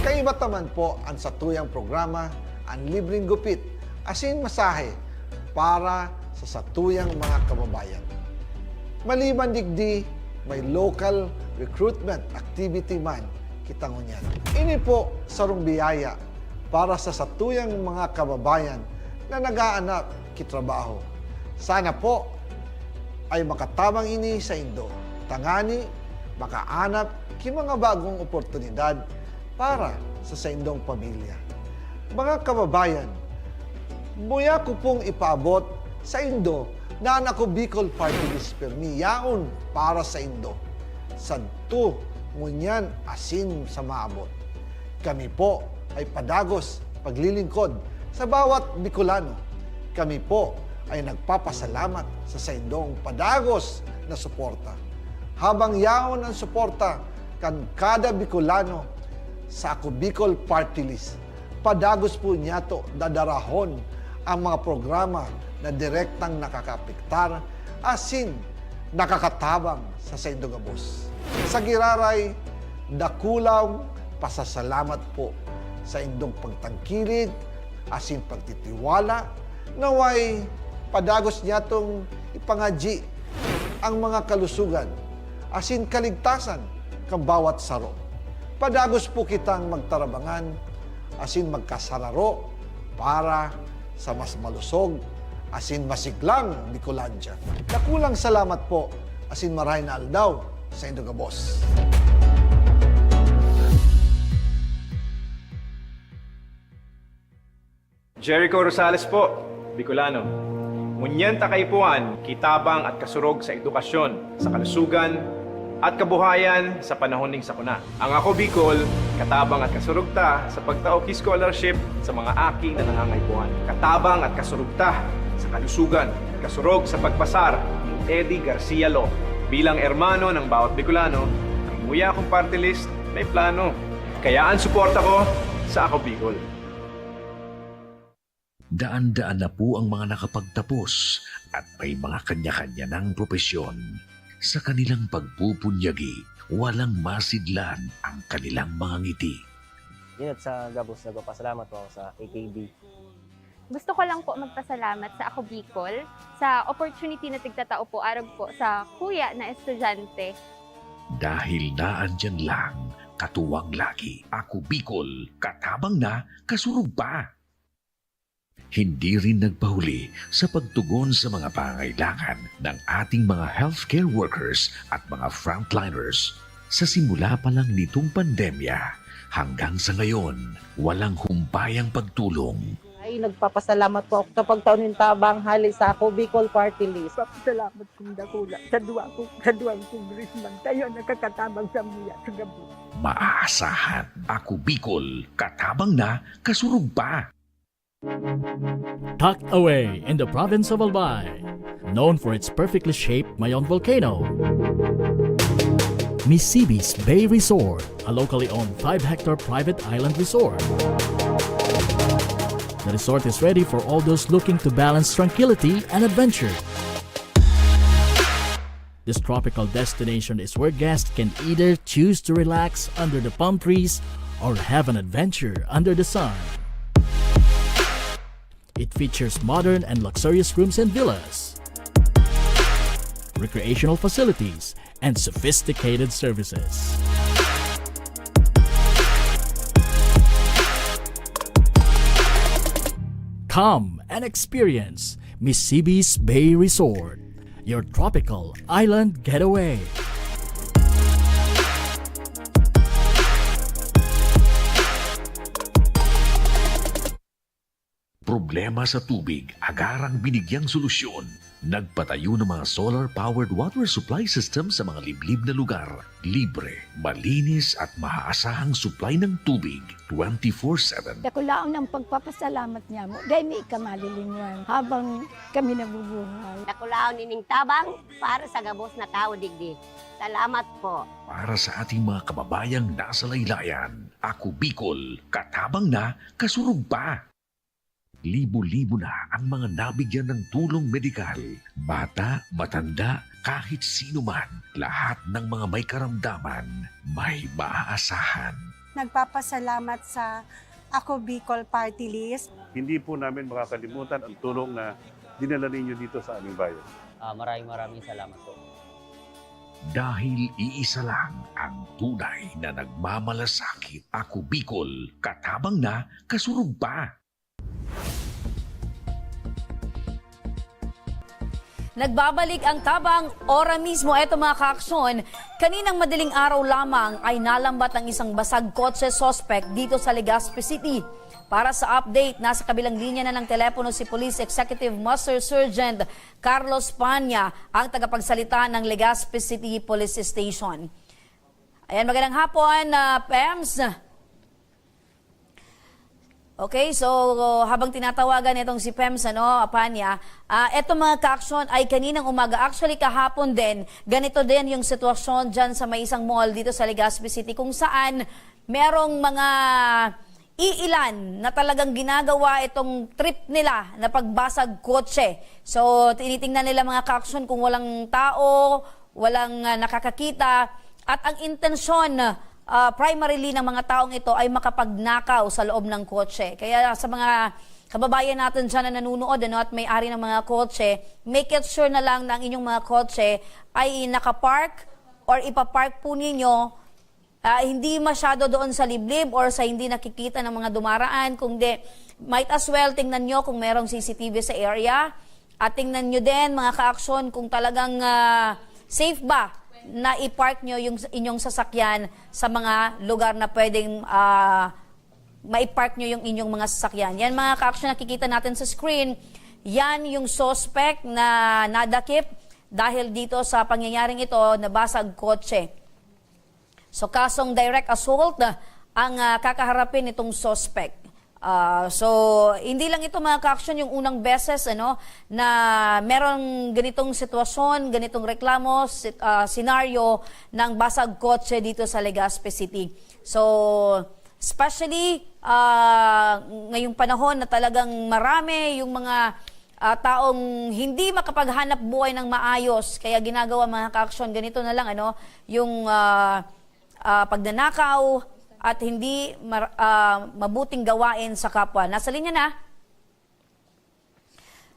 Kaiba taman po ang satuyang programa ang libreng gupit asin masahe para sa satuyang mga kababayan. Maliban digdi, may local recruitment activity man kita ngunyan. Ini po sarong biyaya para sa satuyang mga kababayan na nag-aanap kitrabaho. Sana po ay makatabang ini sa Indo. Tangani, makaanap ki mga bagong oportunidad para sa indong pamilya. Mga kababayan, buya ko pong ipaabot sa Indo na ang Ako Bicol Party List permi yaon para sa Indo. Sadto ngunyan asin sa maabot. Kami po ay padagos paglilingkod sa bawat Bicolano. Kami po ay nagpapasalamat sa saindong padagos na suporta. Habang yaon ang suporta kan kada Bicolano sa Ako Bicol Party List, padagos po niya to dadarahon ang mga programa na direktang nakakapiktar asin nakakatabang sa Saindogabos. Sa giraray, dakulaw pasasalamat po sa indong pagtangkilig asin pagtitiwala naway padagos niya tong ipangadji ang mga kalusugan asin kaligtasan kang bawat saro. Padagos po kitang magtarabangan asin magkasararo para sa mas malusog asin masiglang Bicolandia. Nakulang salamat po asin maray na aldaw sa Indogabos. Jericho Rosales po, Bicolano. Ngunyan takaipuan, kitabang at kasurog sa edukasyon, sa kalusugan, at kabuhayan sa panahon ning sakuna. Ang ako Bicol, katabang at kasurog ta sa pagtaoki scholarship sa mga aki na nangangaipuan. Katabang at kasurog ta sa kalusugan, kasurog sa pagpasar ni Eddie Garcia Lo. Bilang ermano ng bawat Bicolano, ang muya kong party list may plano. Kaya ang suporta ko sa ako Bicol. Daan-daan na po ang mga nakapagtapos at may mga kanya-kanya ng propesyon. Sa kanilang pagpupunyagi, walang masidlan ang kanilang mga ngiti. Yun at sa Gabos, nagpapasalamat po ako sa AKB. Gusto ko lang po magpasalamat sa Ako Bicol sa opportunity na tigtatao po arag po sa kuya na estudyante. Dahil naandyan lang, katuwang lagi, Ako Bicol, katabang na, kasurog pa. Hindi rin nagpahuli sa pagtugon sa mga pangailangan ng ating mga healthcare workers at mga frontliners. Sa simula pa lang nitong pandemya, hanggang sa ngayon, walang humpayang pagtulong. Ay, nagpapasalamat po ako sa pagtaon ng tabang hali sa Ako Bicol Party List. Salamat kong dakula sa duwang congressman. Tayo nakakatabang sa muya sa gabi. Maaasahan, Ako Bicol, katabang na, kasurog pa. Tucked away in the province of Albay, known for its perfectly shaped Mayon volcano, Misibis Bay Resort, a locally owned 5-hectare private island resort. The resort is ready for all those looking to balance tranquility and adventure. This tropical destination is where guests can either choose to relax under the palm trees or have an adventure under the sun. It features modern and luxurious rooms and villas, recreational facilities, and sophisticated services. Come and experience Misibis Bay Resort, your tropical island getaway. Problema sa tubig, agarang binigyang solusyon. Nagpatayo ng mga solar-powered water supply system sa mga liblib na lugar. Libre, malinis at maaasahang supply ng tubig 24/7. Dakulaon ng pagpapasalamat niya mo dahil may kamalilingan habang kami nabubuhay. Dakulaon nining tabang para sa Gabos na tao digdi. Salamat po. Para sa ating mga kababayang nasa laylayan, Ako Bicol, katabang na, kasurog pa. Libo-libo na ang mga nabigyan ng tulong medikal. Bata, matanda, kahit sino man, lahat ng mga may karamdaman, may maaasahan. Nagpapasalamat sa Ako Bicol Party List. Hindi po namin makakalimutan ang tulong na dinala ninyo dito sa aming bayan. Maraming salamat po. Dahil iisa lang ang tunay na nagmamalasakit. Ako Bicol, katabang na, kasurog pa. Nagbabalik ang tabang ora mismo. Eto mga kaaksyon, kaninang madaling araw lamang ay nalambat ang isang basag kotse suspect dito sa Legazpi City. Para sa update, nasa kabilang linya na ng telepono si Police Executive Master Sergeant Carlos Panya, ang tagapagsalita ng Legazpi City Police Station. Ayan, magandang hapon, PEMS. Okay, so habang tinatawagan itong si PEMS, Panya, etong mga kaaksyon ay kaninang umaga. Actually, kahapon din, ganito din yung sitwasyon dyan sa may isang mall dito sa Legazpi City kung saan merong mga iilan na talagang ginagawa itong trip nila na pagbasag kotse. So, tinitingnan nila mga kaaksyon kung walang tao, walang nakakakita, at ang intensyon primarily ng mga taong ito ay makapagnakaw sa loob ng kotse. Kaya sa mga kababayan natin dyan na nanunood at may-ari ng mga kotse, make it sure na lang na ang inyong mga kotse ay nakapark or ipapark po ninyo hindi masyado doon sa liblib or sa hindi nakikita ng mga dumaraan. Kung di, might as well tingnan nyo kung merong CCTV sa area at tingnan nyo din mga kaaksyon kung talagang safe ba na i-park nyo yung inyong sasakyan sa mga lugar na pwedeng maipark nyo yung inyong mga sasakyan. Yan mga ka-action nakikita natin sa screen, yan yung suspect na nadakip dahil dito sa pangyayaring ito, nabasag kotse. So kasong direct assault ang kakaharapin itong suspect. So hindi lang ito mga ka-action yung unang beses na merong ganitong sitwasyon, ganitong reklamo, senaryo ng basag kotse dito sa Legazpi City. So especially ngayong panahon na talagang marami yung mga taong hindi makapaghanap buhay ng maayos, kaya ginagawa mga ka-action ganito na lang yung pagnanakaw at hindi mabuting gawain sa kapwa. Nasa linya na.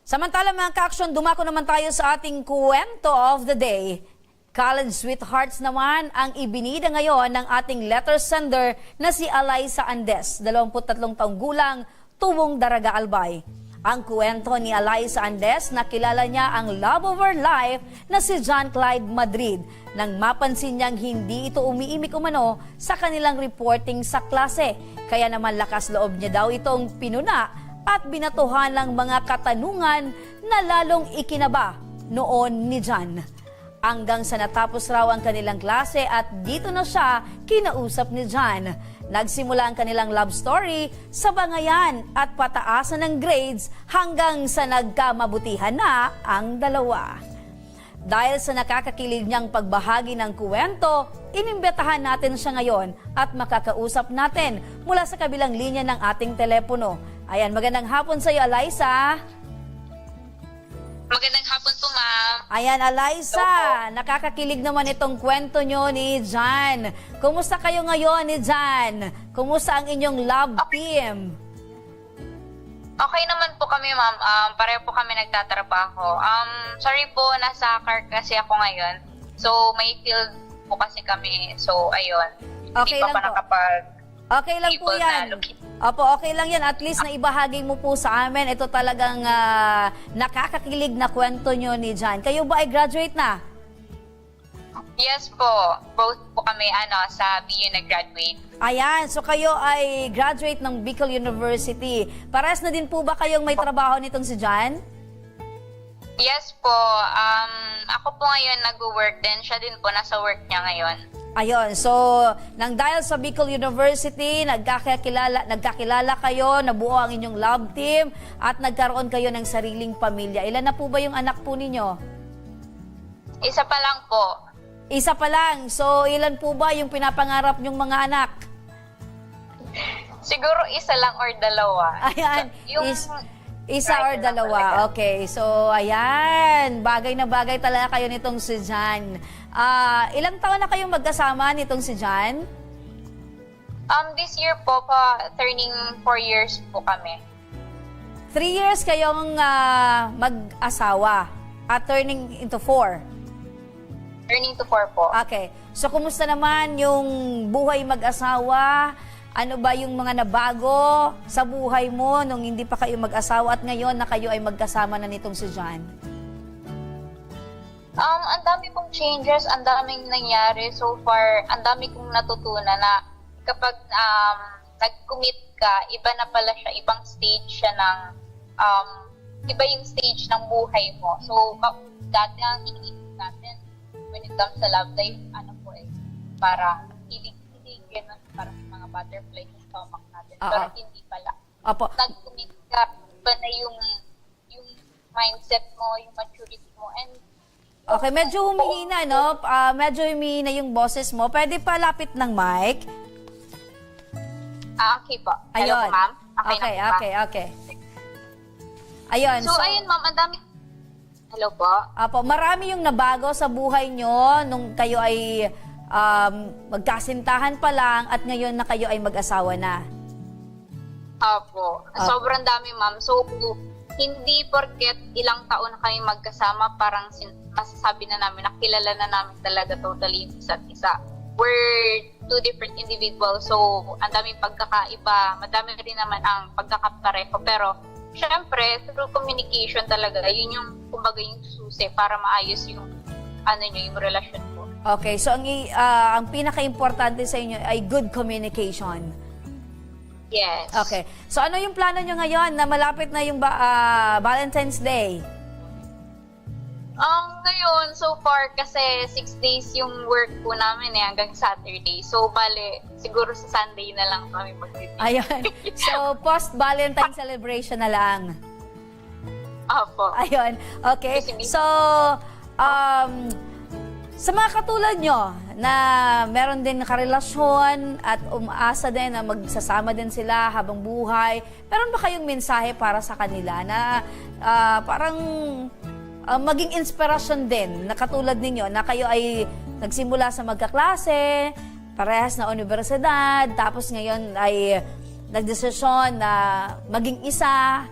Samantala mga ka-action, dumako naman tayo sa ating kwento of the day. College sweethearts naman ang ibinida ngayon ng ating letter sender na si Alaysa Andes, 23 taong gulang, tuwong Daraga Albay. Ang kwento ni Alaysa Andes, nakilala niya ang love of her life na si John Clyde Madrid nang mapansin niyang hindi ito umiimik umano sa kanilang reporting sa klase. Kaya naman lakas loob niya daw itong pinuna at binatuhan ng mga katanungan na lalong ikinaba noon ni John. Hanggang sa natapos raw ang kanilang klase at dito na siya kinausap ni John. Nagsimula ang kanilang love story sa bangayan at pataasan ng grades hanggang sa nagkamabutihan na ang dalawa. Dahil sa nakakakilig niyang pagbahagi ng kwento, inimbitahan natin siya ngayon at makakausap natin mula sa kabilang linya ng ating telepono. Ayan, magandang hapon sa iyo, Alaysa. Magandang hapon po, ma'am. Ayan, Alaysa, nakakakilig naman itong kwento nyo ni John. Kumusta kayo ngayon ni John? Kumusta ang inyong love team? Okay naman po kami, ma'am. Pareho po kami nagtatrabaho. Sorry po, nasa car kasi ako ngayon. So, may field po kasi kami. So, ayun. Okay Hindi lang pa po. Okay lang po yan. Opo, okay lang yan. At least na ibahagi mo po sa amin. Ito talagang nakakakilig na kwento nyo ni John. Kayo ba ay graduate na? Yes po. Both po kami sa BU nag-graduate. Ayan, so kayo ay graduate ng Bicol University. Pares na din po ba kayong may trabaho nitong si John? Yes po. Ako po ngayon nag-work din. Siya din po nasa work niya ngayon. Ayun, so nang dahil sa Bicol University, nagkakilala kayo, nabuo ang inyong love team at nagkaroon kayo ng sariling pamilya. Ilan na po ba yung anak po ninyo? Isa pa lang po. Isa pa lang. So ilan po ba yung pinapangarap nyong mga anak? Siguro isa lang or dalawa. Ayan, isa or right na dalawa. talaga. Okay, so ayan, bagay na bagay talaga kayo nitong si John. Ilang taon na kayong magkasama nitong si John? This year po, turning 4 years po kami. 3 years kayong mag-asawa at turning into 4. Turning to 4 po. Okay. So, kumusta naman yung buhay mag-asawa? Ano ba yung mga nabago sa buhay mo nung hindi pa kayo mag-asawa at ngayon na kayo ay magkasama na nitong si John? Ang dami pong changes, ang daming nangyari so far, ang dami kong natutunan na kapag nag-commit ka, iba na pala siya, ibang stage siya ng, iba yung stage ng buhay mo. So, dati ang iniisip natin, when it comes sa love life, parang hilig-hilig, gano'n, parang mga butterfly sa stomach natin. Pero hindi pala. Opo. Nag-commit ka, iba na yung mindset mo, yung maturity mo, and Okay, medyo humihina, no? Medyo humihina yung boses mo. Pwede pa lapit ng mic? Okay po. Hello Ayun. po, ma'am. Okay. Ayun. So, ayun, ma'am, ang dami. Hello po. Apo, marami yung nabago sa buhay nyo nung kayo ay magkasintahan pa lang at ngayon na kayo ay mag-asawa na. Opo. Sobrang dami, ma'am. So, hindi porket ilang taon na kami magkasama, parang masasabi na namin, nakilala na namin talaga totally yung isa't isa. We're two different individuals, so ang daming pagkakaiba, madami rin naman ang pagkakapareho. Pero, syempre, through communication talaga, yun yung, kumbaga, yung susi para maayos yung, yung relasyon po. Okay, so ang pinaka-importante sa inyo ay good communication. Yes. Okay. So ano yung plano nyo ngayon na malapit na yung Valentine's Day? Ngayon, so far, kasi 6 days yung work po namin hanggang Saturday. So, bale, siguro sa Sunday na lang kami mag-meeting. Ayun. So, post-Valentine celebration na lang. Opo. Ayun. Okay. So, sa mga katulad nyo na meron din karelasyon at umaasa din na magsasama din sila habang buhay, meron ba kayong mensahe para sa kanila na parang maging inspirasyon din na katulad ninyo na kayo ay nagsimula sa magkaklase, parehas na universidad, tapos ngayon ay nagdesisyon na maging isa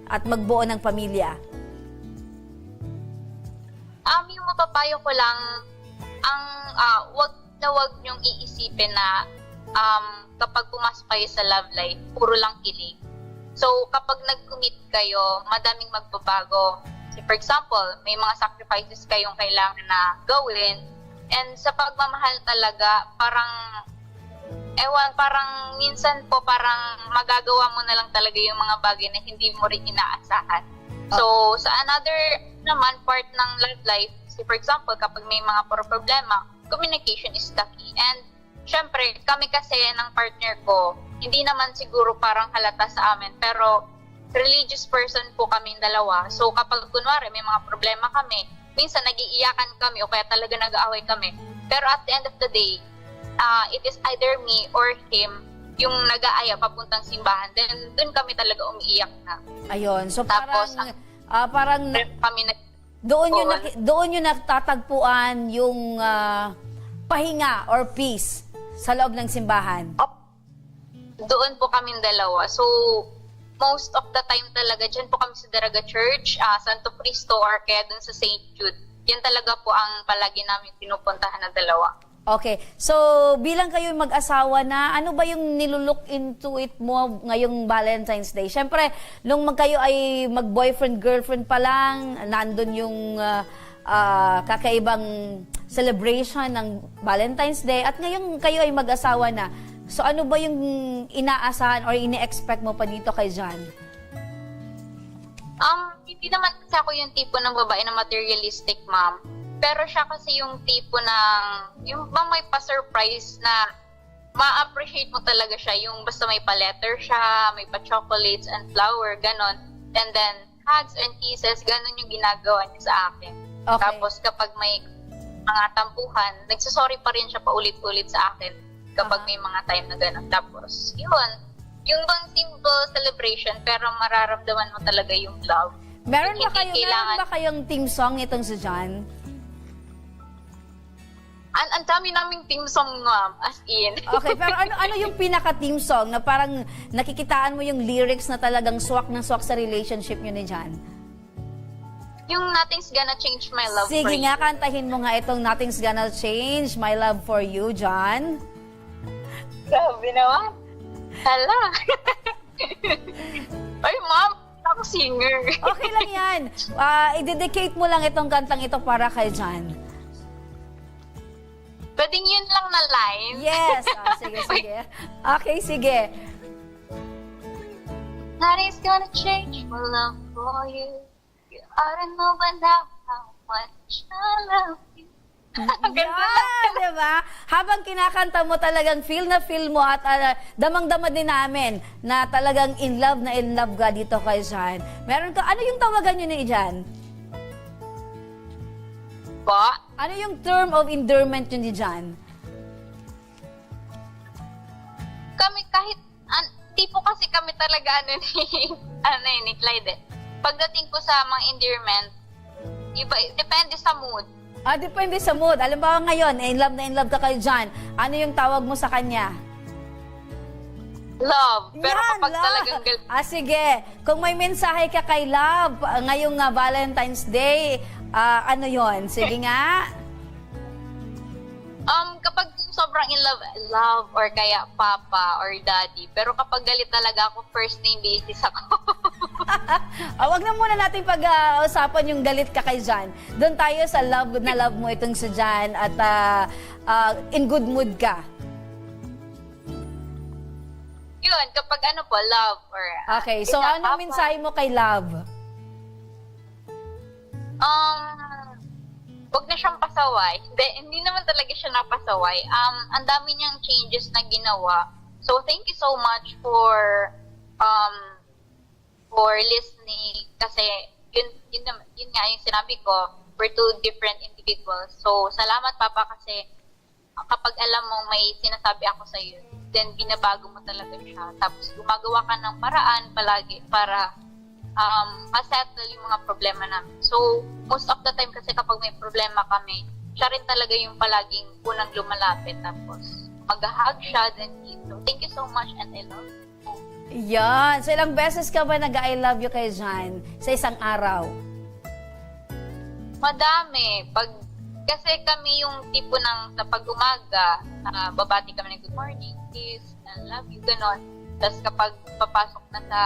at magbuo ng pamilya? Yung mapapayo ko lang, wag niyong iisipin na kapag pumasok kayo sa love life, puro lang kilig. So, kapag nag-commit kayo, madaming magbabago. So, for example, may mga sacrifices kayong kailangan na gawin. And sa pagmamahal talaga, parang minsan po parang magagawa mo na lang talaga yung mga bagay na hindi mo rin inaasahan. So, sa another naman part ng love life, for example, kapag may mga problema, communication is the key. And syempre, kami kasi ng partner ko, hindi naman siguro parang halata sa amin, pero religious person po kaming dalawa. So kapag kunwari may mga problema kami, minsan nag-iiyakan kami o kaya talaga nag-aaway kami. Pero at the end of the day, it is either me or him yung nag-aaya papuntang simbahan. Then doon kami talaga umiiyak na. Ayun. So tapos, parang kami doon yung natatagpuan yung pahinga or peace sa loob ng simbahan. Doon po kaming dalawa. So, most of the time talaga, dyan po kami sa Daraga Church, Santo Cristo, or kaya dun sa St. Jude. Yan talaga po ang palagi namin pinupuntahan na dalawa. Okay. So, bilang kayo mag-asawa na, ano ba yung nilulook into it mo ngayong Valentine's Day? Siyempre, nung kayo ay mag-boyfriend-girlfriend pa lang, nandun yung kakaibang celebration ng Valentine's Day, at ngayon kayo ay mag-asawa na. So, ano ba yung inaasahan or ini-expect mo pa dito kay John? Hindi naman kasi ako yung tipo ng babae na materialistic, ma'am. Pero siya kasi yung tipo ng, yung bang may pa-surprise na ma-appreciate mo talaga siya. Yung basta may pa-letter siya, may pa-chocolates and flower, ganon. And then, hugs and kisses, ganon yung ginagawa niya sa akin. Okay. Tapos kapag may mga tampuhan, nagsasorry pa rin siya paulit-ulit sa akin kapag may mga time na ganon. Tapos, yun. Yung bang simple celebration, pero mararamdaman mo talaga yung love. Meron ba kayong team song nitong si John? Ang dami naming team song, ma'am, as in. Okay, pero ano yung pinaka-team song na parang nakikitaan mo yung lyrics na talagang swak ng swak sa relationship nyo ni John? Yung Nothing's Gonna Change My Love Sige for You. nga, kantahin mo nga itong Nothing's Gonna Change My Love for You, John. Grabe naman. Hala. Ay, ma'am, ako singer. Okay lang yan. I-dedicate mo lang itong kantang ito para kay John. Pwedeng yun lang na line? Yes. Sige. Okay, sige. Nothing's gonna change my love for you. I don't know by now how much I love you. Yan, diba? Habang kinakanta mo talagang feel na feel mo at damang-dama din namin na talagang in love ka dito kay John. Meron ka, ano yung tawagan nyo ni John? Ano yung term of endearment nyo ni John? Kami kahit, tipo kasi kami talaga ni Clyde. Pagdating ko sa mga endearment, iba, depende sa mood. Depende sa mood. Alam ba ngayon, in love ka kay John, ano yung tawag mo sa kanya? Love. Pero Yan, kapag love. talagang Sige. Kung may mensahe ka kay Love ngayong Valentine's Day, ano yon? Sige nga. Kapag sobrang in love or kaya papa or daddy. Pero kapag galit talaga ako, first name basis ako. Wag na muna natin pag-usapan yung galit ka kay John. Doon tayo sa love na love mo itong si John at in good mood ka. Yun, kapag ano po, love or... Okay, so anong mensahe mo kay Love? Huwag na siyang pasaway. Hindi naman talaga siya napasaway. Ang dami niyang changes na ginawa. So, thank you so much for listening. Kasi, yun nga yung sinabi ko, we're two different individuals. So, salamat, Papa, kasi kapag alam mo may sinasabi ako sa iyo, then binabago mo talaga siya. Tapos, gumagawa ka ng paraan palagi para ma-settle yung mga problema namin. So, most of the time kasi kapag may problema kami, siya rin talaga yung palaging unang lumalapit. Tapos, mag-hug siya, then so, thank you so much and I love you. Yan. So, ilang beses ka ba nag-I love you kay John sa isang araw? Madami. Kasi kami yung tipo ng kapag umaga, babati kami ng good morning, kiss, I love you, ganon. Tapos kapag papasok na sa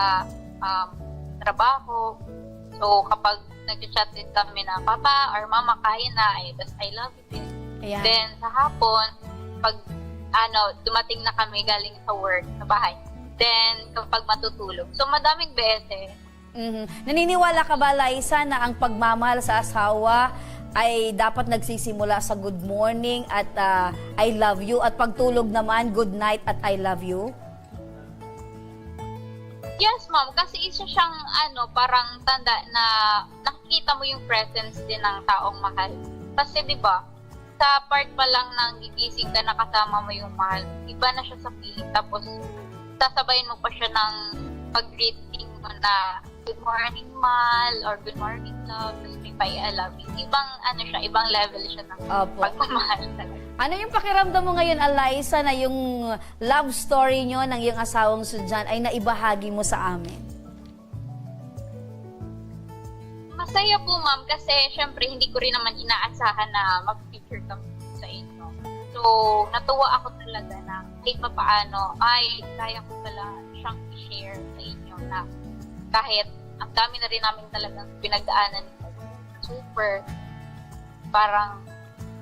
trabaho. So, kapag nag-chat din kami na, Papa or Mama, kain na, I love you. Ayan. Then, sa hapon, pag dumating na kami galing sa work, sa bahay, then, kapag matutulog. So, madaming beses. Naniniwala ka ba, Liza, na ang pagmamahal sa asawa ay dapat nagsisimula sa good morning at I love you, at pagtulog naman, good night at I love you? Yes, ma'am. Kasi isa siyang parang tanda na nakikita mo yung presence din ng taong mahal. Kasi 'di ba, sa part pa lang ng gigising ka nakasama mo yung mahal, iba na siya sa feeling. Tapos sasabayin mo pa siya ng pag-greeting mo na good morning, mahal, or good morning, love, may I love you. Ibang siya, ibang level siya ng pagmamahal talaga. Ano yung pakiramdam mo ngayon, Eliza, na yung love story nyo ng iyong asawang si John ay naibahagi mo sa amin? Masaya po, ma'am, kasi syempre hindi ko rin naman inaasahan na mag-feature kami sa inyo. So, natuwa ako talaga na kahit papaano ay kaya ko pala siyang i-share sa inyo na kahit ang dami na rin namin talagang pinagdaanan super parang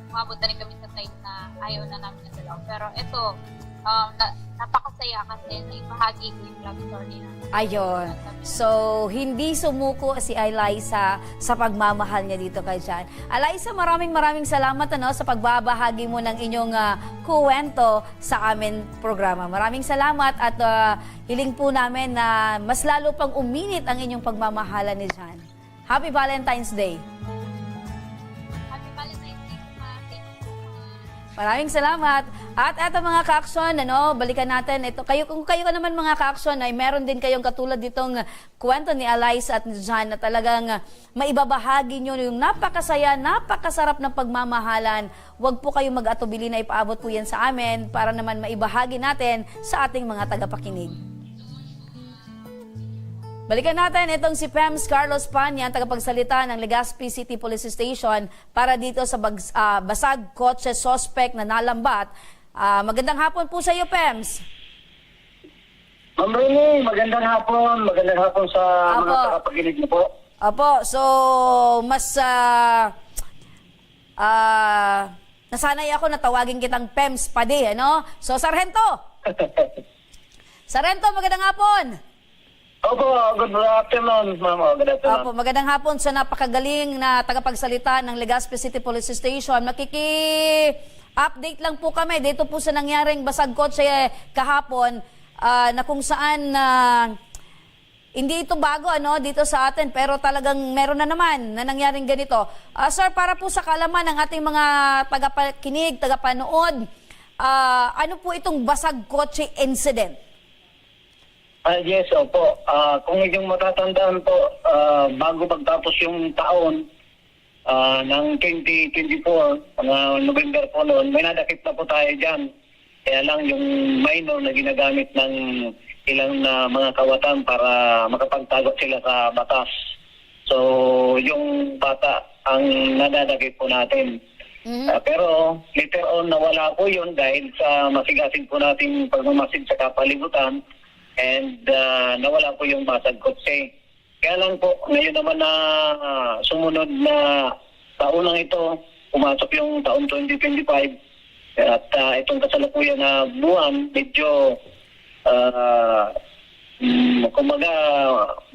umabot na rin kami sa time na ayaw na namin na dalaw. Pero ito, napakasaya kasi na ibahagi ko yung love story na. Ayun. So, hindi sumuko si Eliza sa pagmamahal niya dito kay John. Eliza, maraming salamat sa pagbabahagi mo ng inyong kuwento sa amin programa. Maraming salamat at hiling po namin na mas lalo pang uminit ang inyong pagmamahalan ni John. Happy Valentine's Day! Maraming salamat. At eto mga ka-aksyon, balikan natin. Kung kayo ka naman mga ka-aksyon, ay meron din kayong katulad ditong kwento ni Eliza at ni John na talagang maibabahagi nyo yung napakasaya, napakasarap ng pagmamahalan. Huwag po kayong mag-atubili na ipaabot po yan sa amin para naman maibahagi natin sa ating mga tagapakinig. Balikan natin itong si Pems Carlos Panya, tagapagsalita ng Legazpi City Police Station para dito sa basag kotse suspect na nalambat. Magandang hapon po sa iyo, Pems. Ma'am Rene, magandang hapon. Magandang hapon sa mga tagapakinig niyo po. Opo, so mas nasanay ako na tawagin kitang Pems Padi, So, Sargento! Sargento, magandang hapon! Opo, good afternoon, ma'am. Good afternoon. Opo, magandang hapon sa napakagaling na tagapagsalita ng Legazpi City Police Station. Makiki-update lang po kami dito po sa nangyaring basag kotse kahapon na kung saan hindi ito bago dito sa atin pero talagang meron na naman na nangyaring ganito. Sir, para po sa kaalaman ng ating mga tagapakinig, tagapanood, ano po itong basag kotse incident? Yes, opo. Kung inyong matatandaan po, bago pagtapos yung taon ng 2024, November po noon, may nadakip na po tayo dyan. Kaya lang yung minor na ginagamit ng ilang na mga kawatan para makapagtagot sila sa batas. So, yung bata ang nadadakip po natin. Pero later on, nawala po yun dahil sa masigasig po natin pagmamasid sa kapalibutan. And nawala po yung basag kotse. Kaya lang po, ngayon naman na sumunod na taunang ito, pumasok yung taon 2025. At itong kasalukuyan na buwan, medyo Kumbaga,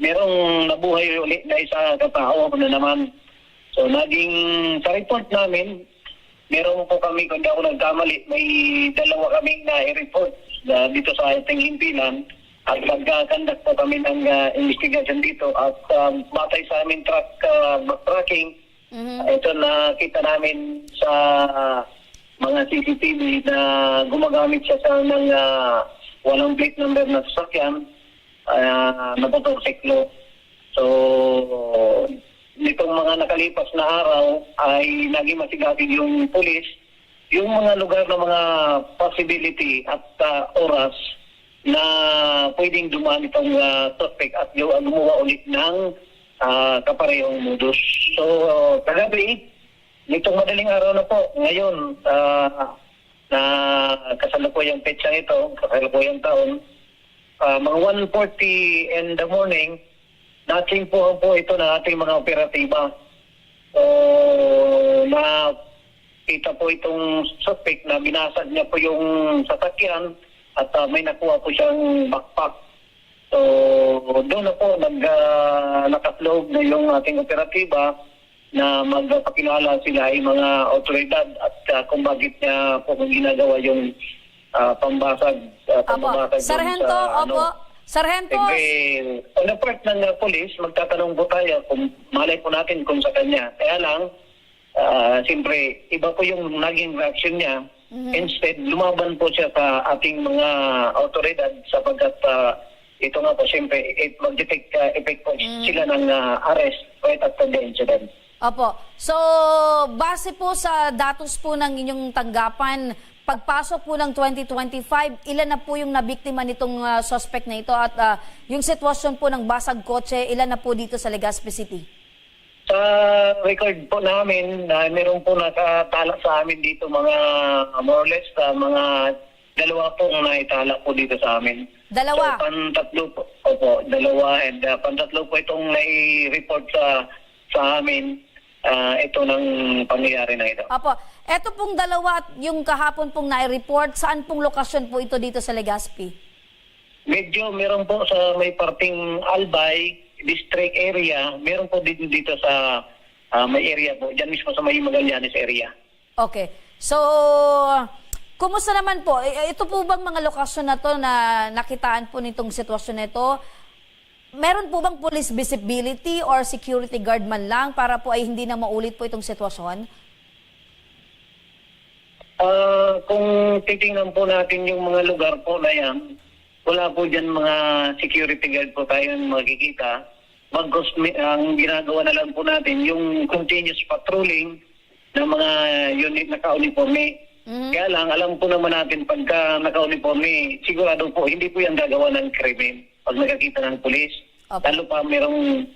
merong nabuhay ulit na isa katao na naman. So, naging sa report namin, meron po kami, kung di ako nagkamali, may 2 kaming na-report dito sa ating himpilan. At nagkakandak po kami ng investigation dito. At batay sa aming tracking, ito nakita namin sa mga CCTV na gumagamit siya sa ng walang plate number na sasakyan, motorsiklo. So, nitong mga nakalipas na araw ay naging masigasig yung pulis, yung mga lugar na mga possibility at oras na pwedeng dumaan itong suspect at gumawa ulit ng kaparehong modus. So, kagabi, nitong madaling araw na po, ngayon, na kasalukuyang petsang ito, kasalukuyang taon, mga 1:40 in the morning, nating po ito ng ating mga operatiba. So, nakita po itong suspect na binasag niya po yung sasakyan at may nakuha po siyang backpack. So, doon na po nakaslog na yung ating operatiba na magpakilala sila ay mga otoridad at kung bakit niya po ginagawa yung pambasag. Sargento, Sargento. On the part ng police, magtatanong po tayo kung malay po natin kung sa kanya. Kaya lang, siyempre, iba po yung naging reaction niya. Instead, lumaban po siya sa ating mga otoridad sapagkat ito nga po, siyempre, mag-detect effect po sila ng arrest right after the incident. Opo. So, base po sa datos po ng inyong tanggapan, pagpasok po ng 2025, ilan na po yung nabiktima nitong suspect na ito at yung sitwasyon po ng basag kotse, ilan na po dito sa Legazpi City? Sa record po namin, meron po nakatala sa amin dito mga more or less, mga 2 pong naitala po dito sa amin. 2? So, pantatlo po. Opo, 2. And pantatlo po itong nai-report sa amin. Ito ng pangyayari na ito. Opo. Ito pong 2 at yung kahapon pong nai-report, saan pong lokasyon po ito dito sa Legazpi? Medyo meron po sa may parting Albay district area, meron po dito sa may area po, dyan mismo sa may Magallanes area. Okay. So, kumusta naman po? Ito po bang mga lokasyon na to na nakitaan po nitong sitwasyon na ito? Meron po bang police visibility or security guard man lang para po ay hindi na maulit po itong sitwasyon? Kung titingnan po natin yung mga lugar po na yan, wala po dyan mga security guard po tayong makikita. Ang ginagawa na lang po natin yung continuous patrolling ng mga unit na ka-uniforme. Kaya lang, alam po naman natin pagka naka-uniforme, sigurado po, hindi po yan gagawa ng krimen pag nakakita ng pulis. Lalo pa merong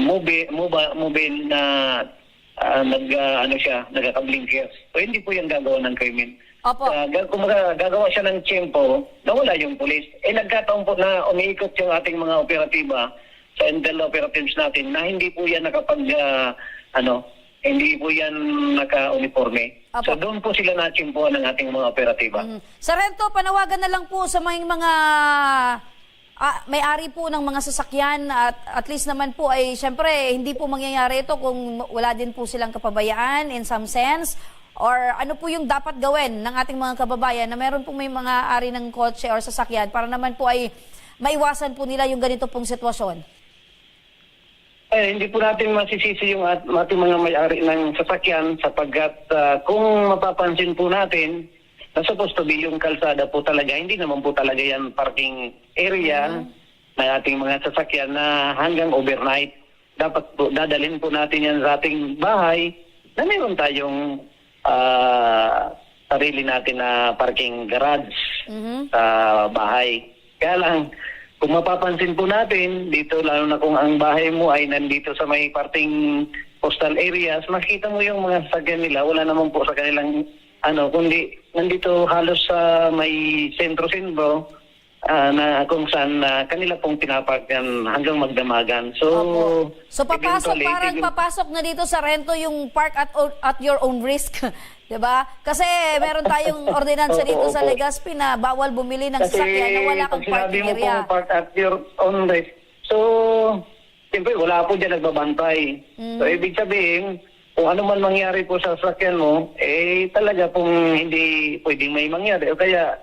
mobile na nagka-blinkers. So, hindi po yan gagawa ng krimen. Kung gagawa siya ng tiyempo, nawala yung pulis. Nagkataon po na umiikot yung ating mga operatiba sa intel operatives natin na hindi po yan hindi po yan naka-uniforme. So doon po sila natsimpuan ng ating mga operatiba. Sargento, panawagan na lang po sa mga may-ari po ng mga sasakyan at least naman po ay syempre hindi po mangyayari ito kung wala din po silang kapabayaan in some sense. Or ano po yung dapat gawin ng ating mga kababayan na meron pong may mga ari ng kotse or sasakyan para naman po ay maiwasan po nila yung ganito pong sitwasyon? Hindi po natin masisisi yung ating mga may-ari ng sasakyan sapagkat kung mapapansin po natin na supposed to be yung kalsada po talaga, hindi naman po talaga yan parking area na ating mga sasakyan na hanggang overnight. Dapat po dadalhin po natin yan sa ating bahay na meron tayong sarili natin na parking garage sa bahay. Kaya lang, kung mapapansin po natin, dito lalo na kung ang bahay mo ay nandito sa may parting postal areas, makita mo yung mga sasakyan nila, wala naman po sa kanilang kundi nandito halos sa may sentro-sentro, na kung saan kanila pong pinapark yan hanggang magdamagan. So, So papasok, eventually, parang papasok na dito sa rento yung park at your own risk. 'Di ba? Kasi meron tayong ordinansa dito sa Legazpi na bawal bumili ng sasakyan na wala kang pag sinabi parking mo area. po park at your own risk, so, siyempre, wala po dyan nagbabantay. So, ibig sabihin, kung ano man mangyari po sa sasakyan mo, talaga pong hindi pwedeng may mangyari. O kaya,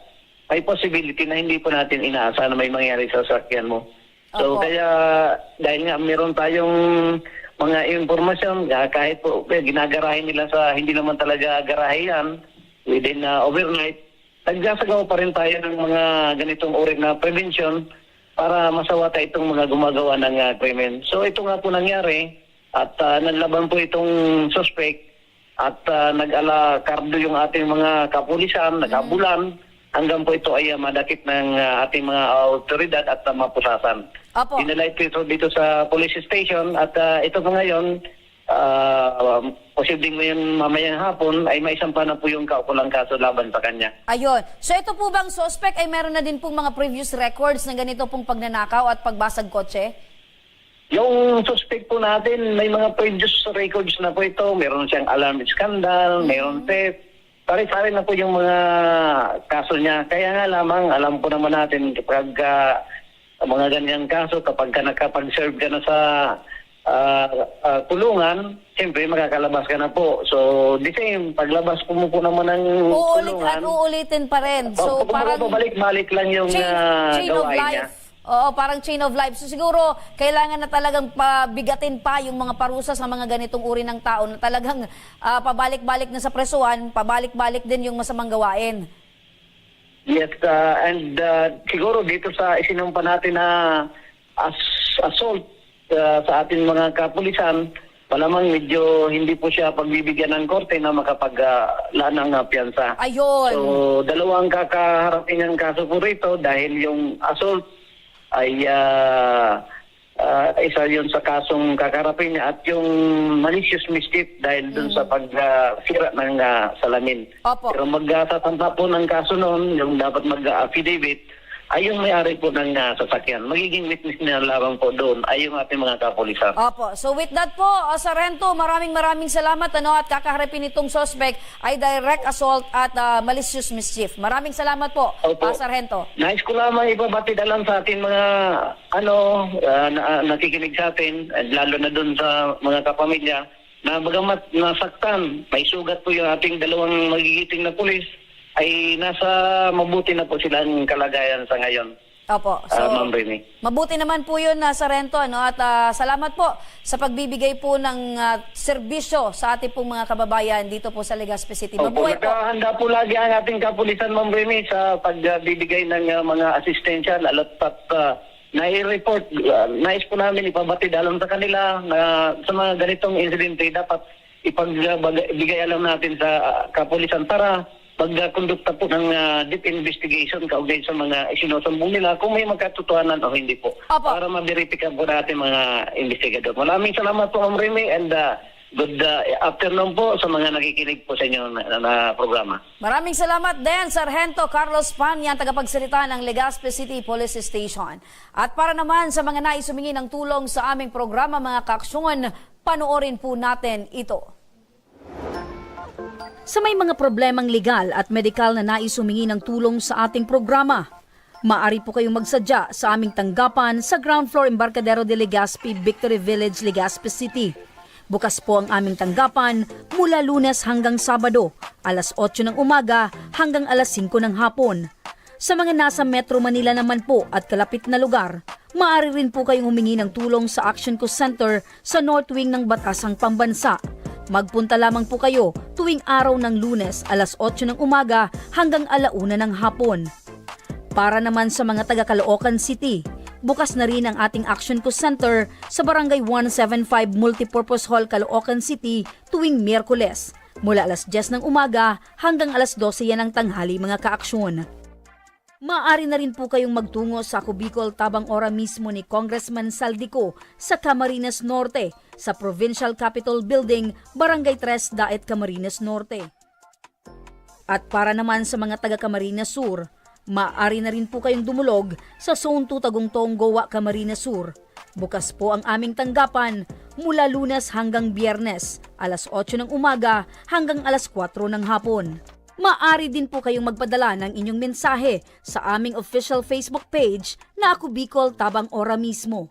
may possibility na hindi po natin inaasa na may mangyari sa sasakyan mo. So, kaya, dahil nga meron tayong mga impormasyon, kahit po ginagarahe nila sa hindi naman talaga garahean within overnight, nagsasagawa pa rin tayo ng mga ganitong uri na prevention para masawata itong mga gumagawa ng krimen. So, ito nga po nangyari at nanlaban po itong suspect at nag-ala kardo yung ating mga kapulisan, nag-abulan, hanggang po ito ay madakip ng ating mga autoridad at mapusasan. Dinala ito dito sa police station at ito po ngayon, posibleng ngayon mamayang hapon ay maisampa na po yung kaukulang kaso laban sa kanya. Ayun. So ito po bang suspect ay meron na din pong mga previous records ng ganito pong pagnanakaw at pagbasag kotse? Yung suspect po natin, may mga previous records na po ito. Meron siyang alarm scandal, meron theft. Pare-pare na po yung mga kaso niya. Kaya nga lamang, alam po naman natin kapag mga ganyang kaso, kapag nakapag-serve ka na sa kulungan, siyempre makakalabas ka na po. So, the same, paglabas po mo po naman ng kulungan. Uulitin pa rin. So, parang pabalik-balik lang yung chain of gawain life. niya. Oo, parang chain of life. So siguro, kailangan na talagang pabigatin pa yung mga parusa sa mga ganitong uri ng tao na talagang pabalik-balik na sa presuhan, pabalik-balik din yung masamang gawain. Yes, and siguro dito sa isinumpa natin na assault sa ating mga kapulisan, malamang medyo hindi po siya pagbibigyan ng korte na makapaglaan ng piyansa. Ayun. So, dalawang kakaharapin ng kaso po rito dahil yung assault ay isa yun sa kasong kakarapin niya at yung malicious mischief dahil dun sa pagsira ng salamin. Pero magtatampa po ng kaso noon, yung dapat mag-affidavit, ay yung may-ari po ng sasakyan. Magiging witness na lamang po doon ay yung ating mga kapulisan. Opo. So with that po, Sargento, maraming salamat at kakaharapin itong suspect ay direct assault at malicious mischief. Maraming salamat po, Sargento. Nais ko lamang ibabatid alam sa ating mga nakikinig sa atin, lalo na doon sa mga kapamilya, na bagamat nasaktan, may sugat po yung ating dalawang magigiting na pulis, ay nasa mabuti na po silang kalagayan sa ngayon. Opo. So, Ma'am Remy. mabuti naman po yun, Sargento, at salamat po sa pagbibigay po ng serbisyo sa ating pong mga kababayan dito po sa Legazpi City. Mabuhay po. Nakahanda po lagi ang ating kapulisan, Ma'am Remy, sa pagbibigay ng mga asistensya, lalo't pat nai-report. Nais po namin ipabatid alam sa kanila na sa mga ganitong insidente dapat ipagbigay alam natin sa kapulisan para pagkondukta po ng deep investigation kaugnay sa mga isinusumbong nila kung may magkatotohanan o hindi po. Para ma-verify po natin mga investigador. Maraming salamat po, Ma'am Remy, and good afternoon po sa mga nakikinig po sa inyo na programa. Maraming salamat din, Sargento Carlos Panya, tagapagsalita ng Legazpi City Police Station. At para naman sa mga nais humingi ng tulong sa aming programa, mga kaaksyon, panoorin po natin ito. Sa may mga problemang legal at medikal na nais humingi ng tulong sa ating programa, maaari po kayong magsadya sa aming tanggapan sa ground floor Embarcadero de Legazpi, Victory Village, Legazpi City. Bukas po ang aming tanggapan mula Lunes hanggang Sabado, alas 8 ng umaga hanggang alas 5 ng hapon. Sa mga nasa Metro Manila naman po at kalapit na lugar, maaari rin po kayong humingi ng tulong sa Action Co Center sa North Wing ng Batasang Pambansa. Magpunta lamang po kayo tuwing araw ng Lunes alas 8 ng umaga hanggang alauna ng hapon. Para naman sa mga taga Caloocan City, bukas na rin ang ating Action Co Center sa Barangay 175 Multipurpose Hall, Caloocan City tuwing Miyerkules mula alas 10 ng umaga hanggang alas 12 yan ng tanghali, mga kaaksyon. Maaari na rin po kayong magtungo sa Bicol tabang ora mismo ni Congressman Saldico sa Camarines Norte sa Provincial Capitol Building, Barangay 3 Daet, Camarines Norte. At para naman sa mga taga Camarines Sur, Maaari na rin po kayong dumulog sa Zone 2 Tagungtong, Goa, Camarines Sur. Bukas po ang aming tanggapan mula Lunes hanggang Biyernes, alas 8 ng umaga hanggang alas 4 ng hapon. Maaari din po kayong magpadala ng inyong mensahe sa aming official Facebook page na Ako Bicol Tabang Ora mismo.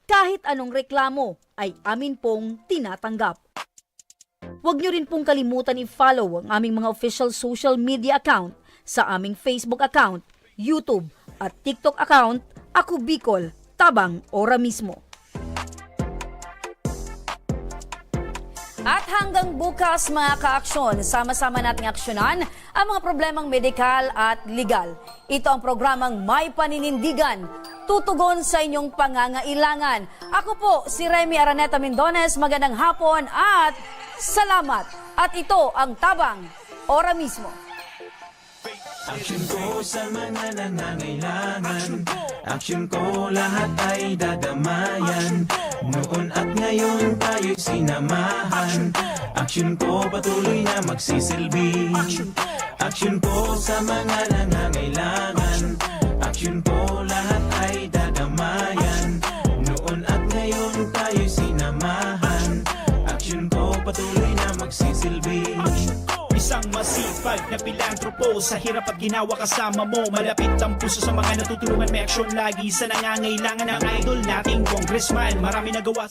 Kahit anong reklamo ay amin pong tinatanggap. Huwag niyo rin pong kalimutan i-follow ang aming mga official social media account sa aming Facebook account, YouTube at TikTok account, Ako Bicol Tabang Ora mismo. At hanggang bukas mga ka-aksyon, sama-sama nating aksyonan ang mga problemang medikal at legal. Ito ang programang May Paninindigan, tutugon sa inyong pangangailangan. Ako po si Remy Araneta Mendones, magandang hapon at salamat. At ito ang Tabang Ora mismo. Aksyon ko sa mga nangangailangan. Aksyon ko lahat ay dadamayan. Noon at ngayon tayo'y sinamahan. Aksyon ko patuloy na magsisilbi. Aksyon ko sa mga nangangailangan. Aksyon ko lahat ay dadamayan. Noon at ngayon tayo'y sinamahan. Aksyon ko patuloy na magsisilbi. Isang masipag na pilantropo, sa hirap at ginawa kasama mo. Malapit ang puso sa mga natutulungan, may aksyon lagi sa nangangailangan ng idol nating congressman. Marami nagawa